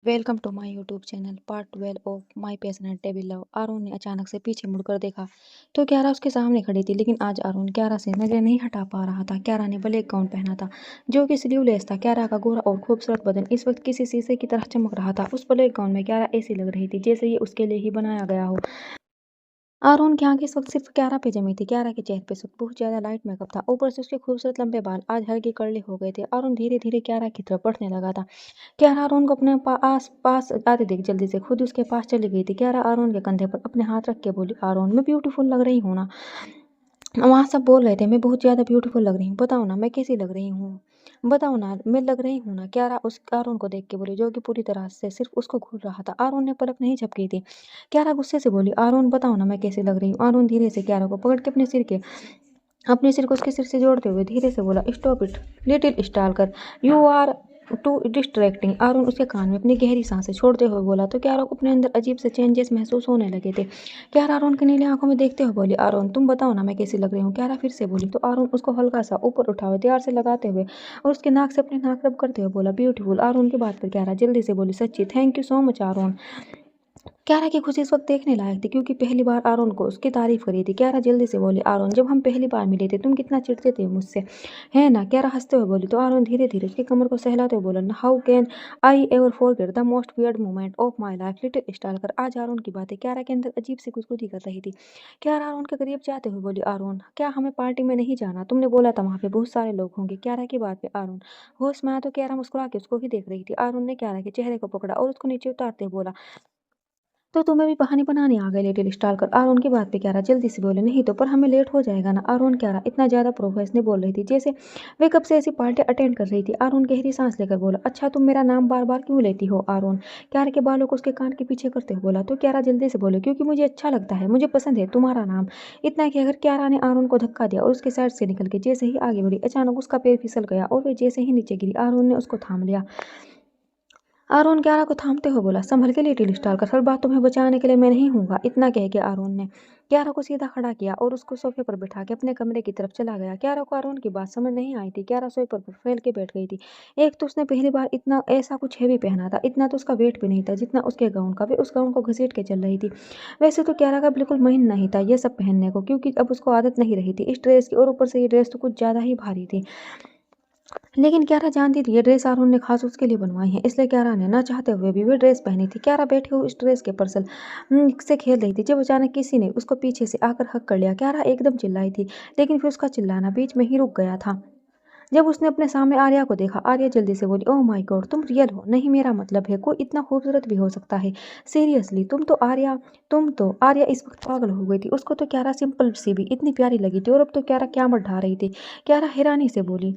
Welcome to my YouTube channel part 12 of my passionate devil love. Aaron ने अचानक से पीछे मुड़कर देखा तो क्यारा उसके सामने खड़ी थी, लेकिन आज आरोन क्यारा से नजर नहीं हटा पा रहा था। क्यारा ने ब्लैक गाउन पहना था जो कि स्लीवलेस था। क्यारा का गोरा और खूबसूरत बदन इस वक्त किसी शीशे की तरह चमक रहा था। उस ब्लैक गाउन में क्यारा ऐसी लग रही थी जैसे ये उसके लिए ही बनाया गया हो। आरोन की आंखें इस वक्त सिर्फ क्यारा पे जमी थी। क्यारा के चेहरे पे इस वक्त बहुत ज्यादा लाइट मेकअप था। ऊपर से उसके खूबसूरत लंबे बाल आज हल्के कर्ली हो गए थे। आरोन धीरे धीरे क्यारा की तरफ बढ़ने लगा था। क्यारा आरोन को अपने आस पास आते देख जल्दी से खुद उसके पास चली गई थी। क्यारा आरोन के कंधे पर अपने हाथ रख के बोली, आरोन मैं ब्यूटीफुल लग रही हूँ ना? वहाँ सब बोल रहे थे मैं बहुत ज्यादा ब्यूटीफुल लग रही हूँ, बताओ ना मैं कैसी लग रही हूँ, बताओ ना मैं लग रही हूँ ना? क्यारा उस आरोन को देख के बोली जो कि पूरी तरह से सिर्फ उसको घूर रहा था। आरोन ने पलक नहीं झपकी थी। क्यारा गुस्से से बोली, आरोन बताओ ना मैं कैसी लग रही हूँ? आरोन धीरे से क्यारा को पकड़ के अपने सिर को उसके सिर से जोड़ते हुए धीरे से बोला, stop it little stalker, you are too distracting. Aaron उसके कान में अपनी गहरी सांसें छोड़ते हुए बोला तो क्यारा को अपने अंदर अजीब से चेंजेस महसूस होने लगे थे। क्यारा आरुण की नीली आंखों में देखते हुए बोली, आरुण तुम बताओ ना मैं कैसी लग रही हूँ? क्यारा फिर से बोली तो आरुण उसको हल्का सा ऊपर उठा हुए प्यार से लगाते हुए और उसके नाक से अपनी नाक रब करते हुए बोला, ब्यूटीफुल। आरुण की बात पर क्यारा जल्दी से बोली, सच्ची thank you so much Arun. Kiara की खुशी इस वक्त देखने लायक थी क्योंकि पहली बार आरोन को उसकी तारीफ करी थी। क्यारा जल्दी से बोली, आरोन जब हम पहली बार मिले थे तुम कितना चिढ़ते थे मुझसे, है ना? क्यारा हंसते हुए बोली तो आरोन धीरे धीरे उसकी कमर को सहलाते हुए बोला, how can I ever forget the most weird moment of my life little style कर। आज आरोन की बातें क्यारा के अंदर अजीब सी गुदगुदी कर रही थी। क्यारा आरोन के करीब जाते हुए बोली, आरोन क्या हमें पार्टी में नहीं जाना? तुमने बोला था वहां पे बहुत सारे लोग होंगे। क्यारा की बात पे आरोन होश में आया तो क्यारा मुस्कुरा के उसको ही देख रही थी। आरोन ने क्यारा के चेहरे को पकड़ा और उसको नीचे उतारते हुए बोला, तो तुम्हें भी कहानी बनानी आ गई लिटिल स्टार कर। आरोन की बात पे क्यारा जल्दी से बोले, नहीं तो पर हमें लेट हो जाएगा ना? आरोन क्यारा इतना ज्यादा प्रोफेशनल बोल रही थी जैसे वे कब से ऐसी पार्टी अटेंड कर रही थी। आरोन गहरी सांस लेकर बोला, अच्छा तुम मेरा नाम बार बार क्यों लेती हो? आरोन क्यारा के बालों को उसके कान के पीछे करते हुए बोला तो क्यारा जल्दी से बोले, क्योंकि मुझे अच्छा लगता है, मुझे पसंद है तुम्हारा नाम। इतना कि अगर क्यारा ने आरोन को धक्का दिया और उसके साइड से निकल के जैसे ही आगे बढ़ी अचानक उसका पैर फिसल गया और वे जैसे ही नीचे गिरी आरोन ने उसको थाम लिया। आरोन क्यारा को थामते हुए बोला, संभल के लिटिल स्टार कर, हर बात तुम्हें बचाने के लिए मैं नहीं हूँगा। इतना कह के आरोन ने क्यारा को सीधा खड़ा किया और उसको सोफे पर बिठा के अपने कमरे की तरफ चला गया। क्यारा को आरोन की बात समझ नहीं आई थी। क्यारा सोफे पर फैल के बैठ गई थी। एक तो उसने पहली बार इतना ऐसा कुछ हैवी पहना था, इतना तो उसका वेट भी नहीं था जितना उसके गाउन का। वे उस गाउन को घसीट के चल रही थी। वैसे तो क्यारा का बिल्कुल मन नहीं था ये सब पहनने को, क्योंकि अब उसको आदत नहीं रही थी इस ड्रेस की, और ऊपर से ये ड्रेस तो कुछ ज्यादा ही भारी थी। लेकिन क्यारा जानती थी ये ड्रेस आरोन ने खास उसके लिए बनवाई है, इसलिए क्यारा ने ना चाहते हुए भी वे ड्रेस पहनी थी। क्यारा बैठी हुई इस ड्रेस के पर्सल से खेल रही थी जब अचानक किसी ने उसको पीछे से आकर हक कर लिया। क्यारा एकदम चिल्लाई थी, लेकिन फिर उसका चिल्लाना बीच में ही रुक गया था जब उसने अपने सामने आर्या को देखा। आर्या जल्दी से बोली, ओह माय गॉड तुम रियल हो? नहीं मेरा मतलब है कोई इतना खूबसूरत भी हो सकता है? सीरियसली तुम तो आर्या इस वक्त पागल हो गई थी। उसको तो क्यारा सिंपल सी भी इतनी प्यारी लगी थी और अब तो क्यारा क्या मत ढा रही थी। क्यारा हैरानी से बोली,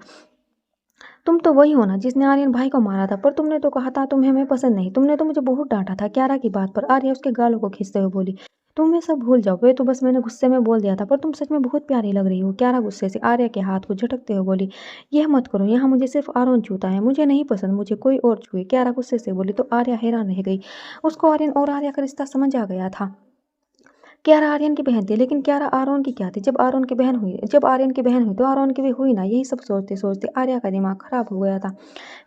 तुम तो वही हो ना जिसने आर्यन भाई को मारा था, पर तुमने तो कहा था तुम्हें मैं पसंद नहीं, तुमने तो मुझे बहुत डांटा था। क्यारा की बात पर आर्या उसके गालों को खींचते हुए बोली, तुम ये सब भूल जाओ, वे तो बस मैंने गुस्से में बोल दिया था, पर तुम सच में बहुत प्यारी लग रही हो। क्यारा गुस्से से आर्या के हाथ को झटकते हुए बोली, यह मत करो, यहाँ मुझे सिर्फ आर्यन छूता है, मुझे नहीं पसंद मुझे कोई और छुए। क्यारा गुस्से से बोली तो आर्या हैरान रह गई। उसको आर्यन और आर्या का रिश्ता समझ आ गया था। क्यारा आर्यन की बहन थी, लेकिन क्यारा आरोन की क्या थी? जब आर्यन की बहन हुई तो आरोन की भी हुई ना। यही सब सोचते सोचते आर्या का दिमाग खराब हो गया था।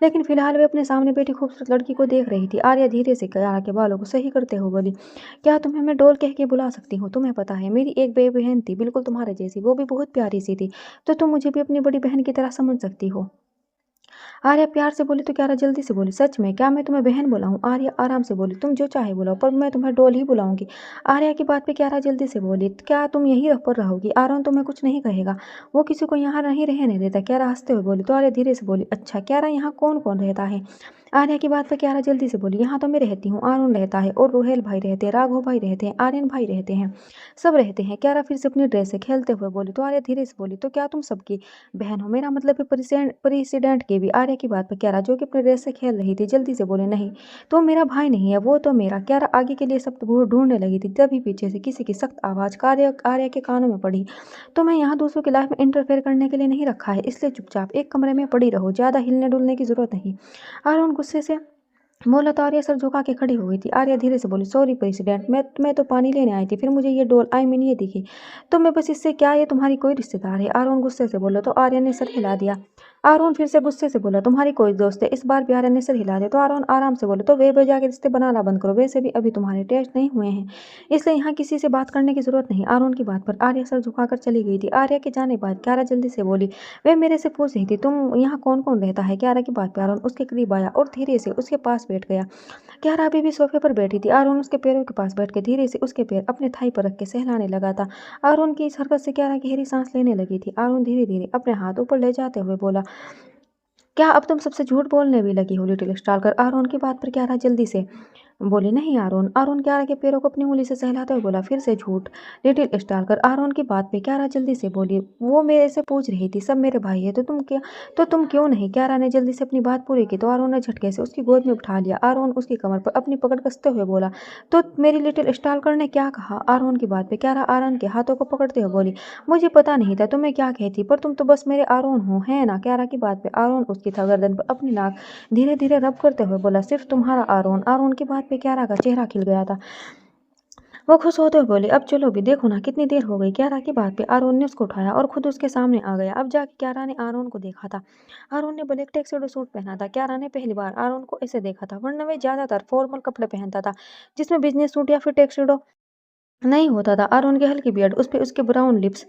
लेकिन फिलहाल वे अपने सामने बैठी खूबसूरत लड़की को देख रही थी। आर्या धीरे से क्यारा के बालों को सही करते हुए बोली, क्या तुम्हें मैं डॉल कह के बुला सकती हूँ? तुम्हें पता है मेरी एक बहन थी बिल्कुल तुम्हारे जैसी, वो भी बहुत प्यारी सी थी, तो तुम मुझे भी अपनी बड़ी बहन की तरह समझ सकती हो। आर्या प्यार से बोली तो क्यारा जल्दी से बोली, सच में क्या मैं तुम्हें बहन बुलाऊं? आर्या आराम से बोली, तुम जो चाहे बुलाओ, पर मैं तुम्हें डॉल ही बुलाऊंगी। आर्या की बात पे क्यारा जल्दी से बोली, क्या तुम यहीं पर रहोगी? आरोन तुम्हें कुछ नहीं कहेगा, वो किसी को यहाँ नहीं रहने देता। क्यारा हंसते हुए बोली तो आर्या धीरे से बोली, अच्छा क्यारा यहाँ कौन कौन रहता है? आर्या की बात पर क्यारा जल्दी से बोली, यहाँ तो मैं रहती हूँ, आरोन रहता है और रोहेल भाई रहते हैं, राघव भाई रहते हैं, आर्यन भाई रहते हैं, सब रहते हैं। क्यारा फिर से अपनी ड्रेस से खेलते हुए बोली तो आर्या धीरे से बोली, तो क्या तुम सबकी बहन हो? मेरा मतलब है प्रेसिडेंट की भी। आर्या की बात पर क्यारा जो कि अपने ड्रेस से खेल रही थी जल्दी से बोले, नहीं तो मेरा भाई नहीं है, वो तो मेरा। क्यारा आगे के लिए शब्द ढूंढने लगी थी तभी पीछे से किसी की सख्त आवाज आर्या के कानों में पड़ी, तो मैं यहाँ दूसरों की लाइफ में इंटरफेयर करने के लिए नहीं रखा है, इसलिए चुपचाप एक कमरे में पड़ी रहो, ज्यादा हिलने डुलने की जरूरत नहीं। आर्यन गुस्से से बोला तो आर्या सर झुका के खड़ी हो गई थी। आर्या धीरे से बोली, सॉरी प्रेसिडेंट, मैं तो पानी लेने आई थी, फिर मुझे ये डोल आई मीन ये दिखी, तो मैं बस इससे क्या, ये तुम्हारी कोई रिश्तेदार है? आर्यन गुस्से से बोला तो आर्या ने सर हिला दिया। आरोन फिर से गुस्से से बोला, तुम्हारी कोई दोस्त है? इस बार भी आर्यन ने सिर हिला दिया। तो आरोन आराम से बोले, तो वे बजा के रिश्ते बनाना बंद करो, वैसे भी अभी तुम्हारे टेस्ट नहीं हुए हैं, इसलिए यहाँ किसी से बात करने की जरूरत नहीं। आरोन की बात पर आर्या सर झुकाकर चली गई थी। आर्या के जाने बाद क्यारा जल्दी से बोली, वे मेरे से पूछ रही थी तुम यहाँ कौन कौन रहता है। क्यारा की बात पर आरोन उसके करीब आया और धीरे से उसके पास बैठ गया। क्यारा अभी भी सोफे पर बैठी थी। आरोन उसके पैरों के पास बैठ के धीरे से उसके पैर अपने थाई पर रख के सहलाने लगा था। आरोन की इस हरकत से क्यारा गहरी सांस लेने लगी थी। आरोन धीरे धीरे अपने हाथ ऊपर ले जाते हुए बोला, क्या अब तुम सबसे झूठ बोलने भी लगी हो लिटिल स्टालकर? आरोन की बात पर क्यारा जल्दी से बोली, नहीं आरोन। आरोन क्यारा के पैरों को अपनी उंगली से सहलाते हुए बोला, फिर से झूठ लिटिल स्टालकर? आरोन की बात पे क्यारा जल्दी से बोली, वो मेरे से पूछ रही थी सब मेरे भाई है तो तुम क्यों नहीं? क्यारा ने जल्दी से अपनी बात पूरी की तो आरोन ने झटके से उसकी गोद में उठा लिया। आरोन उसकी कमर पर अपनी पकड़ कसते हुए बोला, तो मेरी लिटिल स्टालकर ने क्या कहा? आरोन की बात पे क्यारा आरोन के हाथों को पकड़ते हुए बोली, मुझे पता नहीं था तुम्हें क्या कहती, पर तुम तो बस मेरे आरोन हो, है ना? क्यारा की बात पे आरोन उसकी गर्दन पर अपनी नाक धीरे धीरे रब करते हुए बोला, सिर्फ तुम्हारा आरोन। आरोन की बात पे क्यारा का चेहरा खिल गया था। वो खुश होते हुए बोली, अब चलो भी, देखो ना कितनी देर हो गई। क्यारा की बात पे आरोन ने उसको उठाया और खुद उसके सामने आ गया। अब जाके क्यारा ने आरोन को देखा था। आरोन ने ब्लैक टैक्सीडो सूट पहना था। क्यारा ने पहली बार आरोन को ऐसे देखा था, वरना वे ज्यादातर फॉर्मल कपड़े पहनता था, जिसमें बिजनेस सूट या फिर टैक्सीडो नहीं होता था। आरोन की हल्की बियर्ड, उस पे उसके ब्राउन लिप्स,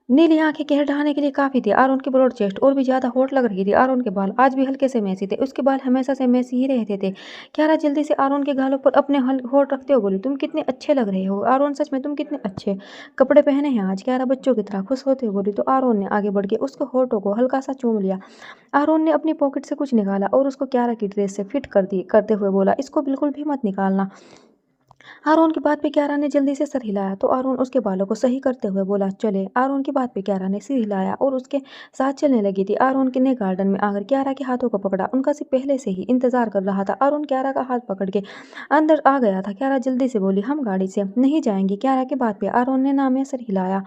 नीली आंखें कहर ढहाने के लिए काफी थी। आरोन की ब्रॉड चेस्ट और भी ज्यादा हॉट लग रही थी। आरोन के बाल आज भी हल्के से मैसी थे, उसके बाल हमेशा से मैसी ही रहते थे। क्यारा जल्दी से आरोन के गालों पर अपने होठ रखते हुए बोली, तुम कितने अच्छे लग रहे हो आरोन, सच में तुम कितने अच्छे कपड़े पहने हैं आज। क्यारा बच्चों की तरह खुश होते हुए बोली। तो आरोन ने आगे बढ़ के उसके होठों को हल्का सा चूम लिया। आरोन ने अपनी पॉकेट से कुछ निकाला और उसको क्यारा की ड्रेस से फिट कर दी करते हुए बोला, इसको बिल्कुल भी मत निकालना। आरोन की बात पे क्यारा ने जल्दी से सर हिलाया तो आरोन उसके बालों को सही करते हुए बोला, चले। आरोन की बात पे क्यारा ने सिर हिलाया और उसके साथ चलने लगी थी। आरोन ने गार्डन में आकर क्यारा के हाथों को पकड़ा, उनका सिर्फ पहले से ही इंतजार कर रहा था। आरोन क्यारा का हाथ पकड़ के अंदर आ गया था। क्यारा जल्दी से बोली, हम गाड़ी से नहीं जाएंगी। क्यारा की बात पे आरोन ने ना में सर हिलाया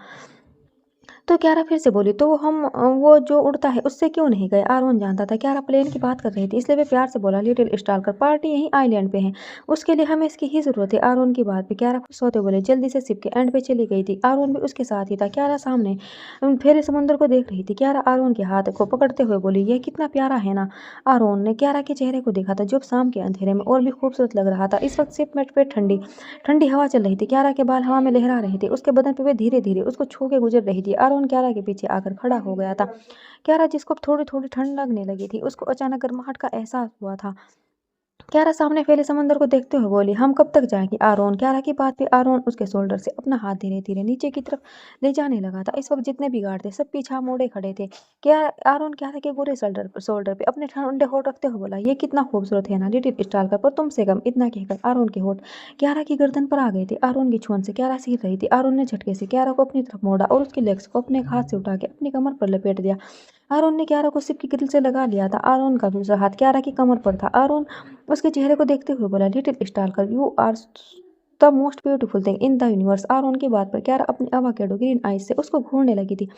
तो क्यारा फिर से बोली, तो हम वो जो उड़ता है उससे क्यों नहीं गए? आरोन जानता था क्यारा प्लेन की बात कर रही थी, इसलिए वे प्यार से बोला, लिटिल स्टालकर पार्टी यहीं आइलैंड पे है, उसके लिए हमें इसकी ही जरूरत है। आरोन की बात पे क्यारा खुश होते बोले, जल्दी से शिप के एंड पे चली गई थी। आरोन भी उसके साथ ही था। क्यारा सामने फेरे समुद्र को देख रही थी। क्यारा आरोन के हाथ को पकड़ते हुए बोली, यह कितना प्यारा है ना? आरोन ने क्यारा के चेहरे को देखा था जो शाम के अंधेरे में और भी खूबसूरत लग रहा था। इस वक्त शिप में पे ठंडी ठंडी हवा चल रही थी। क्यारा के बाल हवा में लहरा रहे थे, उसके बदन पे वे धीरे धीरे उसको छू के गुजर रही थी। आरोन क्यारा के पीछे आकर खड़ा हो गया था। क्यारा जिसको थोड़ी थोड़ी ठंड लगने लगी थी, उसको अचानक गर्माहट का एहसास हुआ था। क्यारा सामने फैले समंदर को देखते हुए बोली, हम कब तक जाएंगे? आरोन क्यारा की बात पे आरोन उसके शोल्डर से अपना हाथ धीरे धीरे नीचे की तरफ ले जाने लगा था। इस वक्त जितने भी गार्ड थे सब पीछा मोड़े खड़े थे। क्या आरोन क्यारा के गोरे शोल्डर पे अपने ठंडे होठ रखते हुए बोला, ये कितना खूबसूरत है ना लिटिल स्टालकर, पर तुमसे कम। इतना कहकर आरोन के होठ क्यारा की गर्दन पर आ गए थे। आरोन की छुअन से क्यारा सीख रही थी। आरोन ने झटके से क्यारा को अपनी तरफ मोड़ा और उसकी लेग्स को अपने हाथ से उठा के अपनी कमर पर लपेट दिया। आरोन ने क्यारा को सिप की ग्रिल से लगा लिया था। आरोन का दूसरा हाथ क्यारा की कमर पर था। आरोन उसके चेहरे को देखते हुए बोला, little stalker, you are the most beautiful thing in the universe. Aaron की बात पर क्यारा अपनी अवाकेडो ग्रीन आईज से उसको घूरने लगी थी।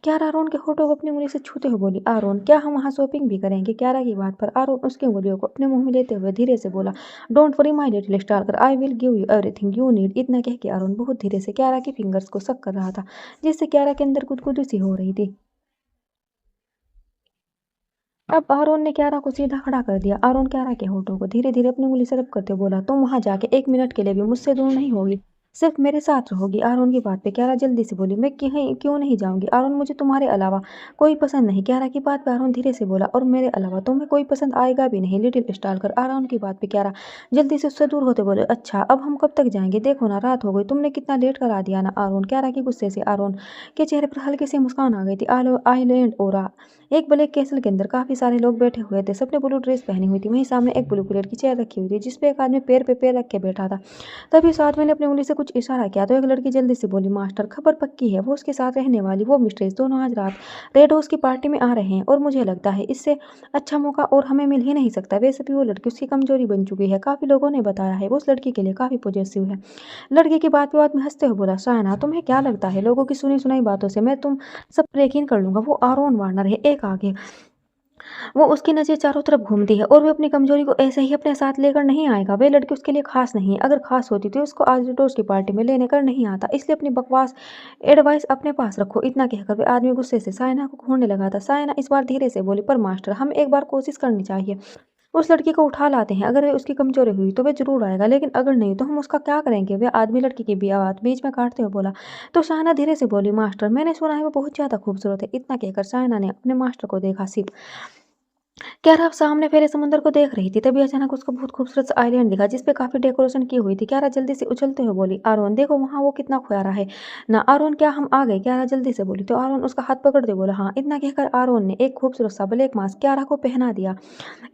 क्यारा आरोन के होठों को अपनी उंगली से छूते हुए बोली, आरोन क्या हम वहाँ शॉपिंग भी करेंगे? क्यारा की बात पर आरोन उसकी उंगलियों को अपने मुंह में लेते हुए धीरे से बोला, don't worry my little Sthalekar, I will give you everything you need. इतना कह के आरोन बहुत धीरे से क्यारा की फिंगर्स को सक कर रहा था, जिससे क्यारा के अंदर गुदगुदी सी हो रही थी। अब आरोन ने क्यारा को सीधा खड़ा कर दिया। आरोन क्यारा के होठों को धीरे धीरे अपनी उंगली से रब करते बोला, तुम वहां जाके एक मिनट के लिए भी मुझसे दूर नहीं होगी, सिर्फ मेरे साथ रहोगी। आरोन की बात पे क्यारा जल्दी से बोली, मैं कहीं क्यों नहीं जाऊंगी आरोन, मुझे तुम्हारे अलावा कोई पसंद नहीं। क्यारा की बात पे आरोन धीरे से बोला, और मेरे अलावा तुम्हें कोई पसंद आएगा भी नहीं लिटिल स्टालकर। आरोन की बात पे क्यारा जल्दी से उससे दूर होते बोले, अच्छा अब हम कब तक जाएंगे? देखो ना रात हो गई, तुमने कितना लेट करा दिया ना। आरोन क्यारा के गुस्से से आरोन के चेहरे पर हल्की सी मुस्कान आ गई थी। आइलैंड ओरा एक ब्लैक कैसल के अंदर काफी सारे लोग बैठे हुए थे। सबने ब्लू ड्रेस पहनी हुई थी। वहीं सामने एक ब्लू कलर की चेयर रखी हुई थी, जिसपे एक आदमी पैर पे पैर रख के बैठा था। तभी उस आदमी ने अपनी उंगली से कुछ इशारा किया तो एक लड़की जल्दी से बोली, मास्टर खबर पक्की है, वो उसके साथ रहने वाली वो मिस्ट्रेस दोनों आज रात रेड हाउस की पार्टी में आ रहे हैं, और मुझे लगता है इससे अच्छा मौका और हमें मिल ही नहीं सकता। वैसे भी वो लड़की उसकी कमजोरी बन चुकी है, काफी लोगों ने बताया है वो उस लड़की के लिए काफी पॉजिटिव है। लड़की की बात पे आदमी हंसते हुए बोला, शायना तुम्हें क्या लगता है लोगों की सुनी सुनाई बातों से मैं तुम सब पर यकीन कर लूंगा? वो आरोन वार्नर है। एक आगे वो उसकी नज़र चारों तरफ घूमती है और वो अपनी कमज़ोरी को ऐसे ही अपने साथ लेकर नहीं आएगा। वह लड़की उसके लिए ख़ास नहीं है। अगर ख़ास होती तो उसको आज रोज़ की पार्टी में लेने कर नहीं आता। इसलिए अपनी बकवास एडवाइस अपने पास रखो। इतना कहकर वह आदमी गुस्से से सायना को घूरने लगा था। सायना इस बार धीरे से बोली, पर मास्टर हमें एक बार कोशिश करनी चाहिए। उस लड़की को उठा लाते हैं। अगर उसकी कमज़ोरी हुई तो वह ज़रूर आएगा, लेकिन अगर नहीं तो हम उसका क्या करेंगे? वह आदमी लड़की की बात बीच में काटते हुए बोला। तो शायना धीरे से बोली, मास्टर मैंने सुना है वो बहुत ज़्यादा खूबसूरत है। इतना कहकर शायना ने अपने मास्टर को देखा। सिर्फ क्यारा सामने फैले समुद्र को देख रही थी। तभी अचानक उसको बहुत खूबसूरत सा आइलैंड दिखा जिस पे काफी डेकोरेशन की हुई थी। क्यारा जल्दी से उछलते हुए बोली, आरोन देखो वहाँ वो कितना प्यारा है ना। आरोन क्या हम आ गए? क्यारा जल्दी से बोली। तो आरोन उसका हाथ पकड़ते बोला, हाँ। इतना कहकर आरोन ने एक खूबसूरत सा ब्लैक मास्क क्यारा को पहना दिया।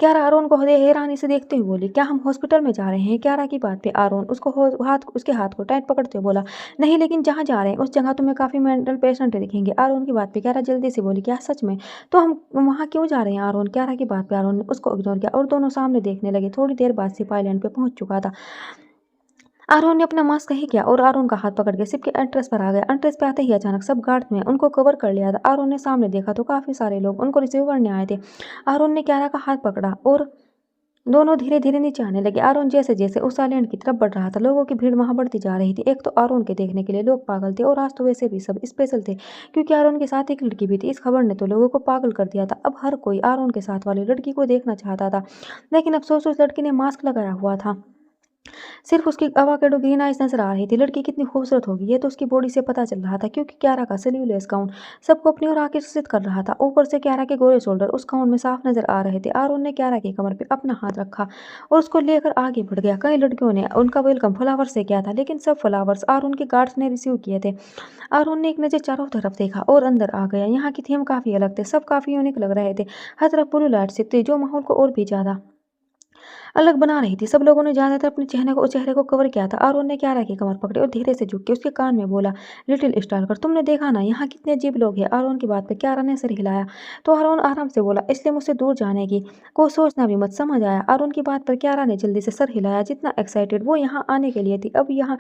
क्यारा आरोन को हैरानी से देखते हुए बोली, क्या हम हॉस्पिटल में जा रहे हैं? क्यारा की बात पे आरोन उसके हाथ को टाइट पकड़ते हुए बोला, नहीं, लेकिन जहाँ जा रहे हैं उस जगह तुम्हें काफी मेंटल पेशेंट दिखेंगे। आरोन की बात पे क्यारा जल्दी से बोली, क्या सच में? तो हम वहाँ क्यों जा रहे हैं आरोन? क्यारा की बात पे आरोन ने उसको इग्नोर किया और दोनों सामने देखने लगे। थोड़ी देर बाद सिपाही लाइन पे पहुंच चुका था। आरोन ने अपना मास्क ही किया और आरोन का हाथ पकड़ के सिप के एंट्रेंस पर आ गया। एंट्रेंस पे आते ही अचानक सब गार्ड्स ने उनको कवर कर लिया था। आरोन ने सामने देखा तो काफी सारे लोग उनको रिसीव करने आए थे। आरोन ने क्यारा का हाथ पकड़ा और दोनों धीरे धीरे नीचे आने लगे। आरोन जैसे जैसे उस आइलैंड की तरफ बढ़ रहा था, लोगों की भीड़ वहां बढ़ती जा रही थी। एक तो आरोन के देखने के लिए लोग पागल थे और आज तो वैसे भी सब स्पेशल थे, क्योंकि आरोन के साथ एक लड़की भी थी। इस खबर ने तो लोगों को पागल कर दिया था। अब हर कोई आरोन के साथ वाली लड़की को देखना चाहता था, लेकिन अफसोस उस लड़की ने मास्क लगाया हुआ था। सिर्फ उसकी अवाकाडो ग्रीन आइज नजर आ रही थी। लड़की कितनी खूबसूरत होगी ये तो उसकी बॉडी से पता चल रहा था, क्योंकि क्यारा का स्लीवलेस गाउन सबको अपनी ओर आकर्षित कर रहा था। ऊपर से क्यारा के गोरे शोल्डर उस गाउन में साफ नजर आ रहे थे। आरोन ने क्यारा की कमर पे अपना हाथ रखा और उसको लेकर आगे बढ़ गया। कई लड़कियों ने उनका वेलकम फ्लावर से किया था, लेकिन सब फ्लावर्स आरोन के गार्ड्स ने रिसीव किए थे। आरोन ने एक नज़र चारों तरफ देखा और अंदर आ गया। यहाँ की थीम काफी अलग थे, सब काफी यूनिक लग रहे थे। हर तरफ ब्लू लाइट से थी जो माहौल को और भी ज्यादा अलग बना रही थी। सब लोगों ने ज्यादातर अपने चेहरे को कवर किया था। आरोन ने क्यारा की कमर पकड़ी और धीरे से झुक के उसके कान में बोला, लिटिल स्टार्कर तुमने देखा ना यहाँ कितने अजीब लोग हैं? आरोन की बात पे क्यारा ने सिर हिलाया। तो आरोन आराम से बोला, इसलिए मुझसे दूर जाने की को सोचना भी मत। समझ आया? आरोन की बात पर क्यारा ने जल्दी से सर हिलाया। जितना एक्साइटेड वो यहाँ आने के लिए थी, अब यहाँ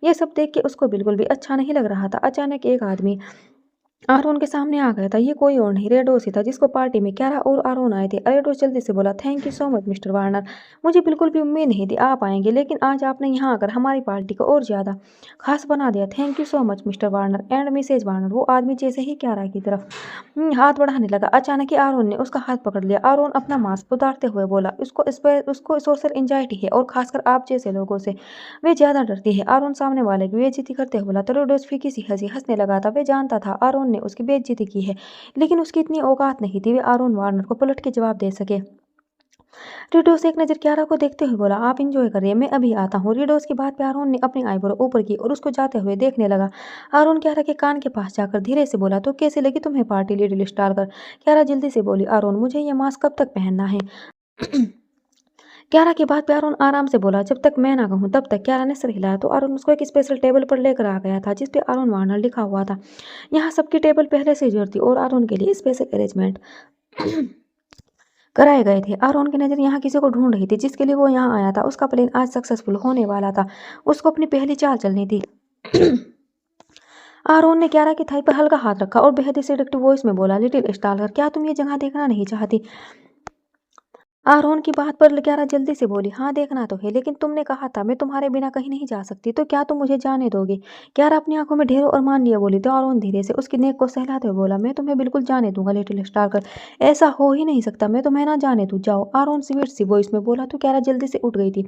ये सब देख के उसको बिल्कुल भी अच्छा नहीं लग रहा था। अचानक एक आदमी आरोन के सामने आ गया था। ये कोई और नहीं, रेडोस ही था, जिसको पार्टी में क्यारा और आरोन आए थे। रेडोस जल्दी से बोला, thank you so much Mr Warner. मुझे बिल्कुल भी उम्मीद नहीं थी आप आएंगे, लेकिन आज आपने यहाँ आकर हमारी पार्टी को और ज़्यादा खास बना दिया। Thank you so much Mr Warner and Mrs Warner. वो आदमी जैसे ही क्यारा की तरफ हाथ बढ़ाने लगा, अचानक ही आरोन ने उसका हाथ पकड़ लिया। आरोन अपना मास्क उतारते हुए बोला, उसको सोशल एंजाइटी है और खासकर आप जैसे लोगों से वे ज्यादा डरती है। आरोन सामने वाले की बेइज्जती करते हुए बोला। रेडोस फीकी सी हंसी हंसने लगा था। वे जानता था आरोन ने उसकी बेइज्जती की है, लेकिन उसकी इतनी औकात नहीं थी वे आरोन वार्नर को पलट के जवाब दे सके। रिडोस एक नजर क्यारा को देखते हुए बोला, आप इंजॉय करिए, मैं अभी आता हूँ। रिडोस की बात पे आरोन ने अपनी आईब्रो ऊपर की और उसको जाते हुए देखने लगा। आरोन क्यारा के कान के पास जाकर धीरे से बोला, तो कैसे लगी तुम्हें पार्टी लिटिल स्टार कर? क्यारा जल्दी से बोली, आरोन मुझे ये मास्क कब तक पहनना है? क्यारा की बात पे अरुण आराम से बोला, जब तक मैं ना कहूँ तब तक। क्यारा ने सिर हिलाया तो अरुण उसको एक स्पेशल टेबल पर लेकर आ गया था, जिस पे अरुण वार्नर लिखा हुआ था। यहाँ सबकी टेबल पहले से ही थी और अरुण के लिए स्पेशल अरेंजमेंट कराए गए थे। अरुण की नज़र यहाँ किसी को ढूंढ रही थी जिसके लिए वो यहाँ आया था। उसका प्लान आज सक्सेसफुल होने वाला था। उसको अपनी पहली चाल चलनी थी। आरोन ने क्यारा की थाई पर हल्का हाथ रखा और बेहद ही सेडक्टिव वॉइस में बोला, लिटिल स्टार क्या तुम ये जगह देखना नहीं चाहती? आरोन की बात पर क्यारा जल्दी से बोली, हाँ देखना तो है, लेकिन तुमने कहा था मैं तुम्हारे बिना कहीं नहीं जा सकती, तो क्या तुम मुझे जाने दोगे? क्यारा अपनी आंखों में ढेरों अरमान लिए बोली। तो आरोन धीरे से उसकी नेक को सहलाते हुए बोला, मैं तुम्हें बिल्कुल जाने दूंगा लिटिल स्टार। ऐसा हो ही नहीं सकता, मैं तुम्हें ना जाने दूँ, जाओ। आरोन स्वीट सी वॉइस में बोला। तो क्यारा जल्दी से उठ गई थी।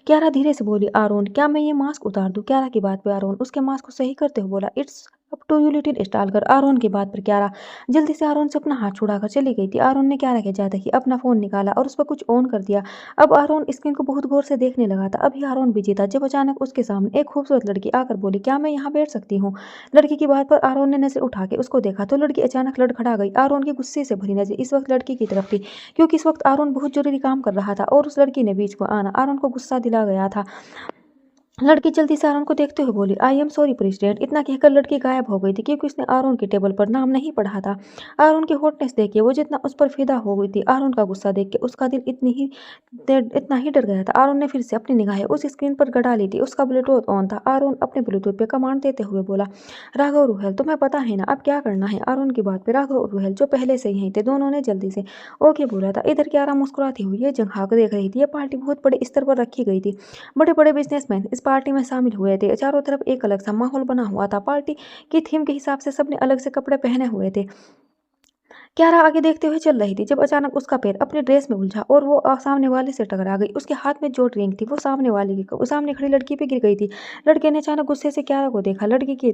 क्यारा धीरे से बोली, आरोन क्या मैं ये मास्क उतार दूँ? क्यारा की बात पर आरोन उसके मास्क को सही करते हुए बोला, it's up to you little star. Aaron की बात पर क्यारा जल्दी से आरोन से अपना हाथ छुड़ाकर चली गई थी। आरोन ने क्यारा के जाते ही अपना फोन निकाला और उस पर कुछ ऑन कर दिया। अब आरोन स्क्रीन को बहुत गौर से देखने लगा था। अभी आरोन बिजी था जब अचानक उसके सामने एक खूबसूरत लड़की आकर बोली, क्या मैं यहाँ बैठ सकती हूँ? लड़की की बात पर आरोन ने नजर उठा के उसको देखा तो लड़की अचानक लड़खड़ा गई। आरोन की गुस्से से भरी नजर इस वक्त लड़की की तरफ थी, क्योंकि इस वक्त आरोन बहुत जरूरी काम कर रहा था और उस लड़की ने बीच को आना आरोन को गुस्सा दिला गया था। लड़की जल्दी से आरोन को देखते हुए बोली, आई एम सॉरी प्रेसिडेंट। इतना कहकर लड़की गायब हो गई थी क्योंकि उसने आरोन की टेबल पर नाम नहीं पढ़ा था। आरोन की हॉटनेस देख के वो जितना उस पर फिदा हो गई थी, आरोन का गुस्सा देख के उसका दिल इतना ही डर गया था। आरोन ने फिर से अपनी निगाहें उस स्क्रीन पर गड़ा ली थी। उसका ब्लूटूथ ऑन था। आरोन अपने ब्लूटूथ पे कमांड देते हुए बोला, राघव रूहेल तुम्हें पता है ना अब क्या करना है। आरोन की बात पे राघव और रूहेल जो पहले से यहीं थे, दोनों ने जल्दी से ओके बोला था। इधर क्यारा मुस्कुराती हुई ये जगह देख रही थी। ये पार्टी बहुत बड़े स्तर पर रखी गई थी। बड़े बड़े बिजनेसमैन इस पार्टी में शामिल हुए थे। चारों तरफ एक अलग सा माहौल बना हुआ था। पार्टी की थीम के हिसाब से सबने अलग से कपड़े पहने हुए थे। क्यारा आगे देखते हुए चल रही थी जब अचानक उसका पैर अपने ड्रेस में उलझा और वो सामने वाले से टकरा गई। उसके हाथ में जो ड्रिंक थी वो सामने खड़ी लड़की पे गिर गई थी। लड़के ने अचानक गुस्से से क्यारा को देखा। लड़की की